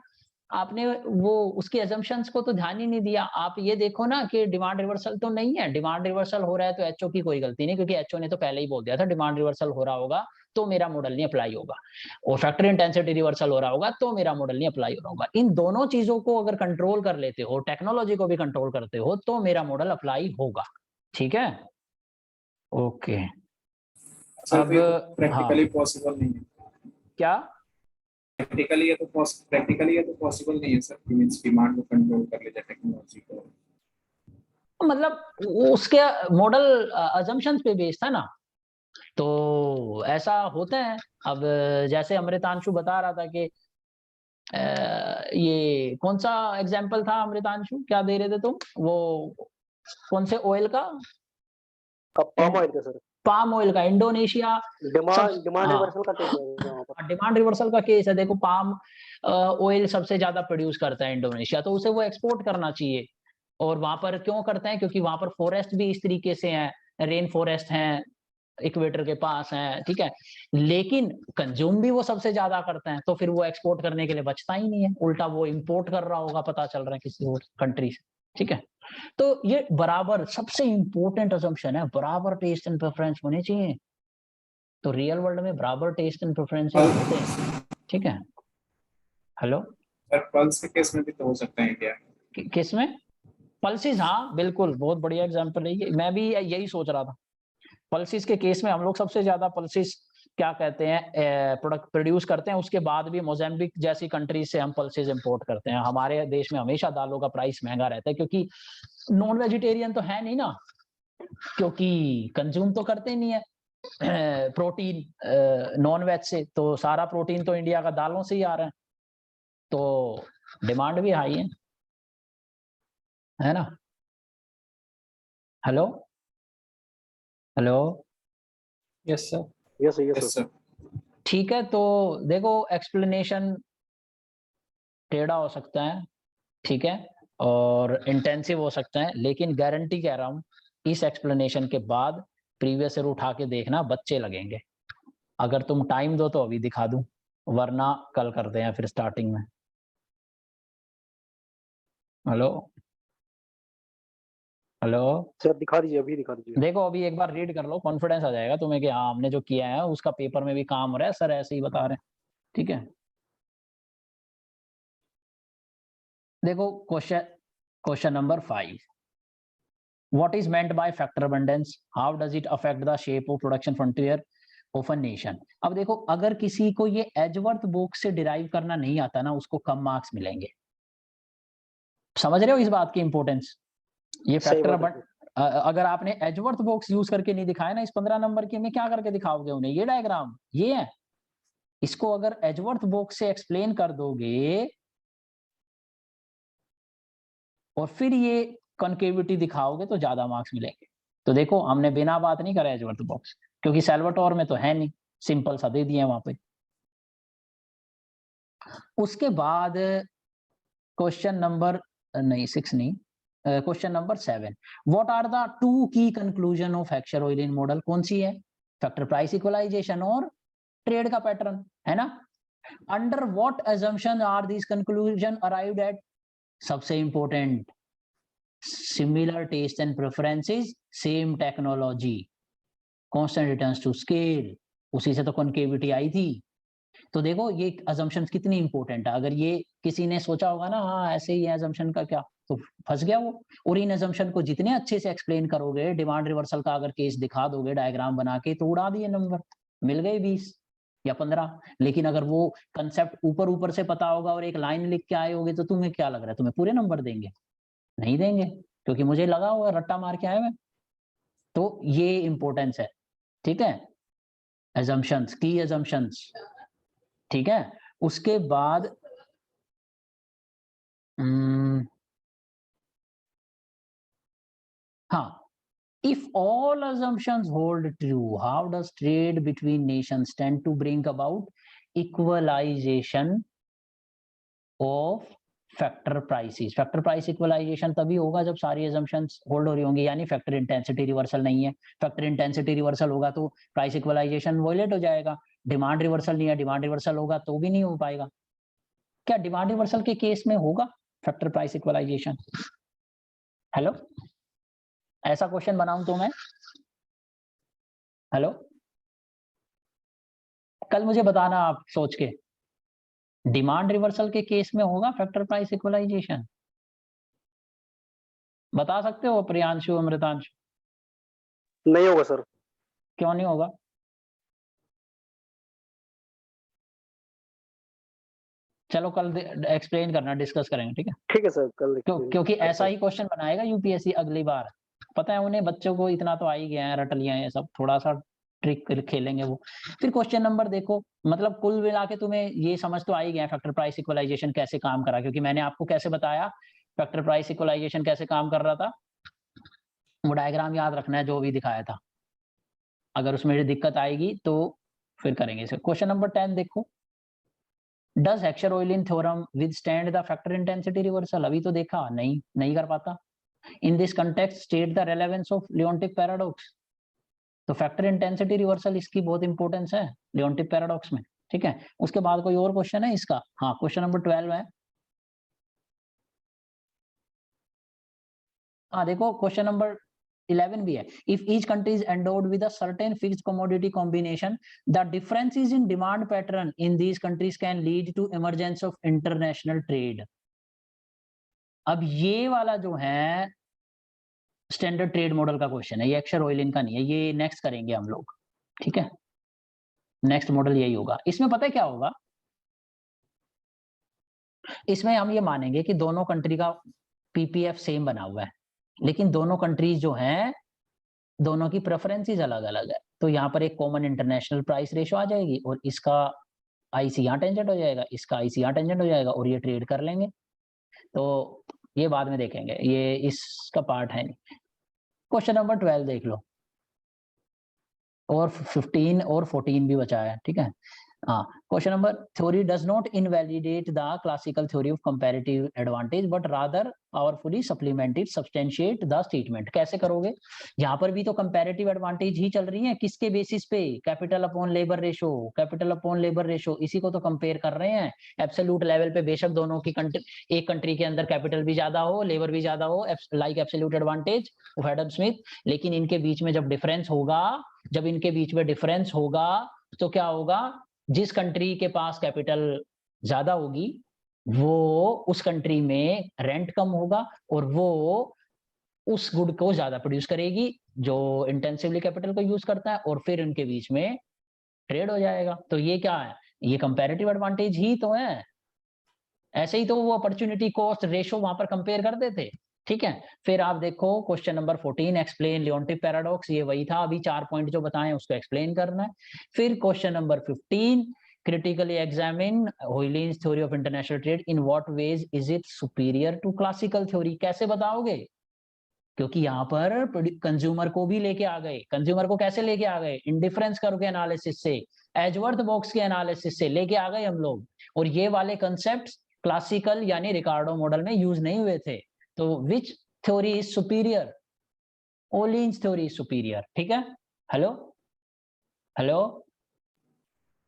आपने वो उसके assumptions को तो ध्यान ही नहीं दिया। आप ये देखो ना कि डिमांड रिवर्सल तो नहीं है, डिमांड रिवर्सल हो रहा है तो एचओ की कोई गलती नहीं, क्योंकि एचओ ने तो पहले ही बोल दिया था डिमांड रिवर्सल हो रहा होगा तो मेरा मॉडल नहीं अप्लाई होगा, और फैक्टर इंटेंसिटी रिवर्सल हो रहा होगा तो मेरा मॉडल नहीं अप्लाई हो रहा होगा। इन दोनों चीजों को अगर कंट्रोल कर लेते हो, टेक्नोलॉजी को भी कंट्रोल करते हो, तो मेरा मॉडल अप्लाई होगा। ठीक है, ओके। अब प्रैक्टिकली पॉसिबल नहीं है क्या? प्रैक्टिकली ये तो पॉसिबल नहीं है सर, मींस डिमांड को कंट्रोल कर ले जाए टेक्नोलॉजी को। मतलब उसके मॉडल अजम्पशंस पे बेस्ड था ना, तो ऐसा होता है। अब जैसे अमृतांशु बता रहा था कि ये कौन सा एग्जाम्पल था अमृतांशु, क्या दे रहे थे तुम? वो कौन से ऑयल का? पाम ऑयल का सर, पाम ऑयल का। इंडोनेशिया डिमांड रिवर्सल का केस है वहां पर। डिमांड रिवर्सल का केस है। देखो, पाम ऑयल सबसे ज्यादा प्रोड्यूस करता है इंडोनेशिया, तो उसे वो एक्सपोर्ट करना चाहिए। और वहां पर क्यों करते हैं? क्योंकि वहां पर फॉरेस्ट भी इस तरीके से है, रेन फॉरेस्ट है, इक्वेटर के पास है। ठीक है, लेकिन कंज्यूम भी वो सबसे ज्यादा करते हैं, तो फिर वो एक्सपोर्ट करने के लिए बचता ही नहीं है, उल्टा वो इंपोर्ट कर रहा होगा, पता चल रहा है किसी और कंट्री से। ठीक है, तो ये बराबर सबसे इंपॉर्टेंट असम्पशन है, बराबर टेस्ट एंड प्रेफरेंस होने चाहिए। तो रियल वर्ल्ड में बराबर टेस्ट एंड प्रेफरेंसेस होते हैं, ठीक है। हेलो सर पल्स के केस में भी तो हो सकता है क्या? किस में? पल्सिस, हाँ बिल्कुल, बहुत बढ़िया एग्जांपल है ये, मैं भी यही सोच रहा था। पल्सिस के केस में हम लोग सबसे ज्यादा पल्सिस क्या कहते हैं प्रोडक्ट प्रोड्यूस करते हैं, उसके बाद भी मोजाम्बिक जैसी कंट्रीज से हम पल्सिस इंपोर्ट करते हैं। हमारे देश में हमेशा दालों का प्राइस महंगा रहता है, क्योंकि नॉन वेजिटेरियन तो है नहीं ना, क्योंकि कंज्यूम तो करते नहीं है प्रोटीन नॉन वेज से, तो सारा प्रोटीन तो इंडिया का दालों से ही आ रहा है, तो डिमांड भी हाई है ना। Hello hello yes sir. Yes yes sir. Sir. ठीक है, तो देखो एक्सप्लेनेशन टेढ़ा हो सकता है, ठीक है, और इंटेंसिव हो सकता है, लेकिन गारंटी कह रहा हूं इस एक्सप्लेनेशन के बाद प्रीवियस ईयर उठा के देखना बच्चे लगेंगे। अगर तुम टाइम दो तो अभी दिखा दूं, वरना कल करते हैं फिर स्टार्टिंग में। हेलो हेलो सर दिखा दीजिए, अभी दिखा दीजिए। देखो अभी एक बार रीड कर लो, कॉन्फिडेंस आ जाएगा तुम्हें कि हाँ हमने जो किया है उसका पेपर में भी काम हो रहा है, सर ऐसे ही बता रहे हैं, ठीक है। देखो question number 5, what is meant by factor abundance, how does it affect the shape of production frontier of a nation। अब देखो अगर किसी को ये एजवर्थ बुक से डिराइव करना नहीं आता ना, उसको कम मार्क्स मिलेंगे। समझ रहे हो इस बात की इंपॉर्टेंस? ये सही फैक्टर बात है। अगर आपने एजवर्थ बॉक्स यूज करके नहीं दिखाया ना इस 15 नंबर के में, क्या करके दिखाओगे उन्हें? ये डायग्राम ये है, इसको अगर एजवर्थ बॉक्स से एक्सप्लेन कर दोगे और फिर ये कॉन्केविटी दिखाओगे तो ज्यादा मार्क्स मिलेंगे। तो देखो हमने बिना बात नहीं करा एजवर्थ बॉक्स, क्योंकि सैल्वाटोर में तो है नहीं, सिंपल सा दे दिए वहां पे। उसके बाद क्वेश्चन नंबर नहीं 6 नहीं, question number 7, what are the 2 key conclusion of Heckscher Ohlin model? कौन सी है? फैक्टर प्राइस इक्वलाइजेशन और ट्रेड का पैटर्न, है ना। अंडर व्हाट assumption आर these conclusion arrived at? सबसे important, similar taste and preferences, same technology, constant returns to scale, उसी से तो कॉन्केविटी आई थी। तो देखो ये assumptions कितनी इंपॉर्टेंट है। अगर ये किसी ने सोचा होगा ना हाँ ऐसे ही है assumption का क्या, तो फंस गया वो। और इन assumption को जितने अच्छे से एक्सप्लेन करोगे, डिमांड रिवर्सल का अगर केस दिखा दोगे डायग्राम बना के, तो उड़ा दिए नंबर, मिल गए 20 या 15। लेकिन अगर वो कंसेप्ट ऊपर ऊपर से पता होगा और एक लाइन लिख के आए होगे, तो तुम्हें क्या लग रहा है तुम्हें पूरे नंबर देंगे? नहीं देंगे, क्योंकि मुझे लगा हुआ रट्टा मार के आए हुए। तो ये इंपॉर्टेंस है, ठीक है, assumptions की assumptions, ठीक है। उसके बाद हाँ, if all assumptions hold true, how does trade between nations tend to bring about equalization of factor prices? Factor price equalisation तभी होगा जब सारी assumptions होल्ड हो रही होंगी, यानी फैक्टर इंटेंसिटी रिवर्सल नहीं है। फैक्टर इंटेंसिटी रिवर्सल होगा तो प्राइस इक्वलाइजेशन वॉयलेट हो जाएगा। डिमांड रिवर्सल नहीं है, डिमांड रिवर्सल होगा तो भी नहीं हो पाएगा। क्या डिमांड रिवर्सल के केस में होगा फैक्टर प्राइस इक्वलाइजेशन? हेलो, ऐसा क्वेश्चन बनाऊं तो मैं? हेलो, कल मुझे बताना आप सोच के, डिमांड रिवर्सल के केस में होगा फैक्टर प्राइस इक्वलाइजेशन? बता सकते हो प्रियांशु, अमृतांशु? नहीं होगा सर। क्यों नहीं होगा? चलो कल एक्सप्लेन करना, डिस्कस करेंगे, ठीक है। ठीक है सर, कल क्योंकि ऐसा ही क्वेश्चन बनाएगा यूपीएससी अगली बार। पता है उन्हें, बच्चों को इतना तो आ ही गया है, रट लिया है सब, थोड़ा सा ट्रिक खेलेंगे वो। फिर क्वेश्चन नंबर देखो, मतलब कुल मिला के तुम्हें ये समझ तो आ ही गया फैक्टर प्राइस इक्वलाइजेशन कैसे काम करा, क्योंकि मैंने आपको कैसे बताया फैक्टर प्राइस इक्वलाइजेशन कैसे काम कर रहा था, वो डायग्राम याद रखना है जो भी दिखाया था। अगर उसमें दिक्कत आएगी तो फिर करेंगे इसे। क्वेश्चन नंबर 10 देखो, does Heckscher Ohlin theorem withstand the factor intensity reversal? अभी तो देखा, नहीं कर पाता। In this context state the relevance of Leontief paradox. तो फैक्टर इंटेंसिटी रिवर्सल इसकी बहुत इंपॉर्टेंस है लियोनटिक पैराडॉक्स में, ठीक है। उसके बाद कोई और क्वेश्चन है इसका? हाँ, क्वेश्चन नंबर 12 है। हाँ देखो क्वेश्चन नंबर 11 भी है. If each country is endowed with a certain fixed commodity combination, the differences in demand pattern in these countries can lead to emergence of international trade. अब ये वाला जो है स्टैंडर्ड ट्रेड मॉडल का question है, ये अक्षर ऑयलिन का नहीं है, ये नेक्स्ट करेंगे हम लोग, ठीक है. नेक्स्ट मॉडल यही होगा. इसमें पता है क्या होगा, इसमें हम ये मानेंगे कि दोनों कंट्री का पीपीएफ सेम बना हुआ है, लेकिन दोनों कंट्रीज जो हैं दोनों की प्रेफरेंसेस अलग अलग है. तो यहाँ पर एक कॉमन इंटरनेशनल प्राइस रेशो आ जाएगी और इसका आईसी यहाँ टेंजेंट हो जाएगा, इसका आईसी यहाँ टेंजेंट हो जाएगा और ये ट्रेड कर लेंगे. तो ये बाद में देखेंगे, ये इसका पार्ट है नहीं. क्वेश्चन नंबर 12 देख लो, और 15 और 14 भी बचा है, ठीक है. हाँ, question number, theory does not invalidate the classical theory of comparative advantage but rather powerfully supplement it, substantiate the statement. कैसे करोगे, यहाँ पर भी तो कंपैरेटिव एडवांटेज ही चल रही है, किसके बेसिस पे, capital upon labour ratio, capital upon labour ratio, इसी को तो कंपेयर कर रहे हैं. एब्सोल्यूट लेवल पे बेशक दोनों की एक कंट्री के अंदर कैपिटल भी ज्यादा हो, लेबर भी ज्यादा हो, like absolute advantage of Adam Smith, लेकिन इनके बीच में जब डिफरेंस होगा, जब इनके बीच में डिफरेंस होगा तो क्या होगा, जिस कंट्री के पास कैपिटल ज्यादा होगी वो उस कंट्री में रेंट कम होगा और वो उस गुड को ज्यादा प्रोड्यूस करेगी जो इंटेंसिवली कैपिटल को यूज करता है, और फिर उनके बीच में ट्रेड हो जाएगा. तो ये क्या है, ये कंपैरेटिव एडवांटेज ही तो है. ऐसे ही तो वो अपॉर्चुनिटी कॉस्ट रेशो वहां पर कंपेयर करते थे, ठीक है. फिर आप देखो क्वेश्चन नंबर 14, एक्सप्लेन लियोनटिफ पैराडॉक्स. ये वही था, अभी 4 पॉइंट जो बताए उसको एक्सप्लेन करना है. फिर question number 15, critically examine Ohlin's theory of international trade, in what ways is it superior to classical theory. कैसे बताओगे, क्योंकि यहाँ पर कंज्यूमर को भी लेके आ गए. कंज्यूमर को कैसे लेके आ गए, इंडिफरेंस कर्व के एनालिसिस से, एजवर्थ बॉक्स के एनालिसिस से लेके आ गए हम लोग. और ये वाले कंसेप्ट क्लासिकल यानी रिकार्डो मॉडल में यूज नहीं हुए थे. तो which theory is superior, Ohlin's theory is superior, ठीक है. हेलो हेलो,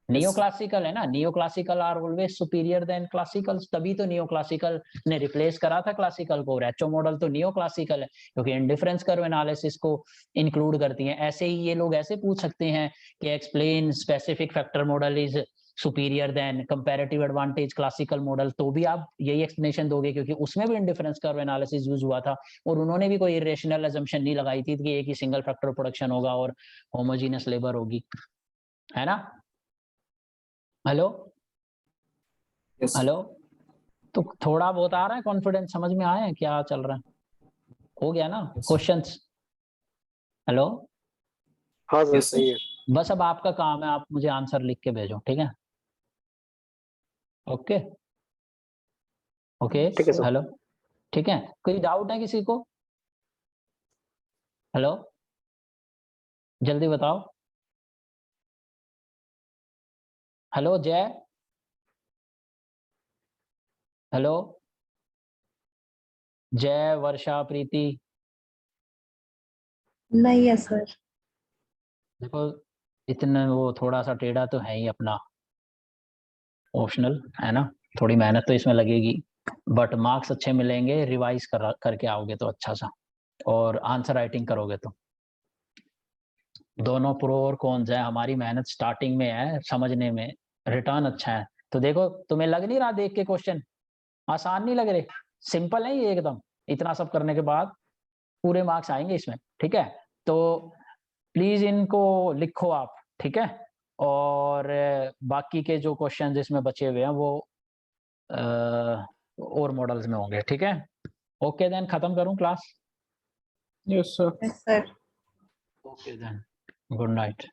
नियो क्लासिकल है ना, neo classical are always superior than classical, तभी तो नियो क्लासिकल ने रिप्लेस करा था क्लासिकल को. रेचो मॉडल तो नियो क्लासिकल है क्योंकि इंडिफरेंस कर्व एनालिसिस को इंक्लूड करती है. ऐसे ही ये लोग ऐसे पूछ सकते हैं कि explain specific factor model is superior than comparative advantage classical model, तो भी आप यही एक्सप्लेनेशन दोगे क्योंकि उसमें भी इंडिफरेंस कर्व एनालिसिस यूज हुआ था और उन्होंने भी कोई इरेशनल अजम्पशन नहीं लगाई थी कि एक ही सिंगल फैक्टर प्रोडक्शन होगा और होमोजीनियस लेबर होगी, है ना. Hello Yes. हेलो, तो थोड़ा बहुत आ रहा है कॉन्फिडेंस, समझ में आया है क्या चल रहा है, हो गया ना Yes. क्वेश्चंस. हेलो, हाँ सर, Yes, sir. सही है. बस अब आपका काम है, आप मुझे आंसर लिख के भेजो, ठीक है. ओके ओके, ठीक है सर. हेलो, ठीक है. कोई डाउट है किसी को, हेलो, जल्दी बताओ. हेलो जय, हेलो जय, वर्षा, प्रीति. नहीं है सर. देखो इतना वो थोड़ा सा टेढ़ा तो है ही अपना, ऑप्शनल है ना, थोड़ी मेहनत तो इसमें लगेगी बट मार्क्स अच्छे मिलेंगे, रिवाइज करके आओगे तो अच्छा सा, और आंसर राइटिंग करोगे तो. दोनों प्रो और कॉन्स है, हमारी मेहनत स्टार्टिंग में है, समझने में, रिटर्न अच्छा है. तो देखो तुम्हें लग नहीं रहा देख के क्वेश्चन आसान नहीं लग रहे, सिंपल है ये एकदम. इतना सब करने के बाद पूरे मार्क्स आएंगे इसमें, ठीक है. तो प्लीज इनको लिखो आप, ठीक है. और बाकी के जो क्वेश्चन इसमें बचे हुए हैं वो और मॉडल्स में होंगे, ठीक है. ओके देन, खत्म करूं class. Yes sir. Yes sir. Okay then, good night.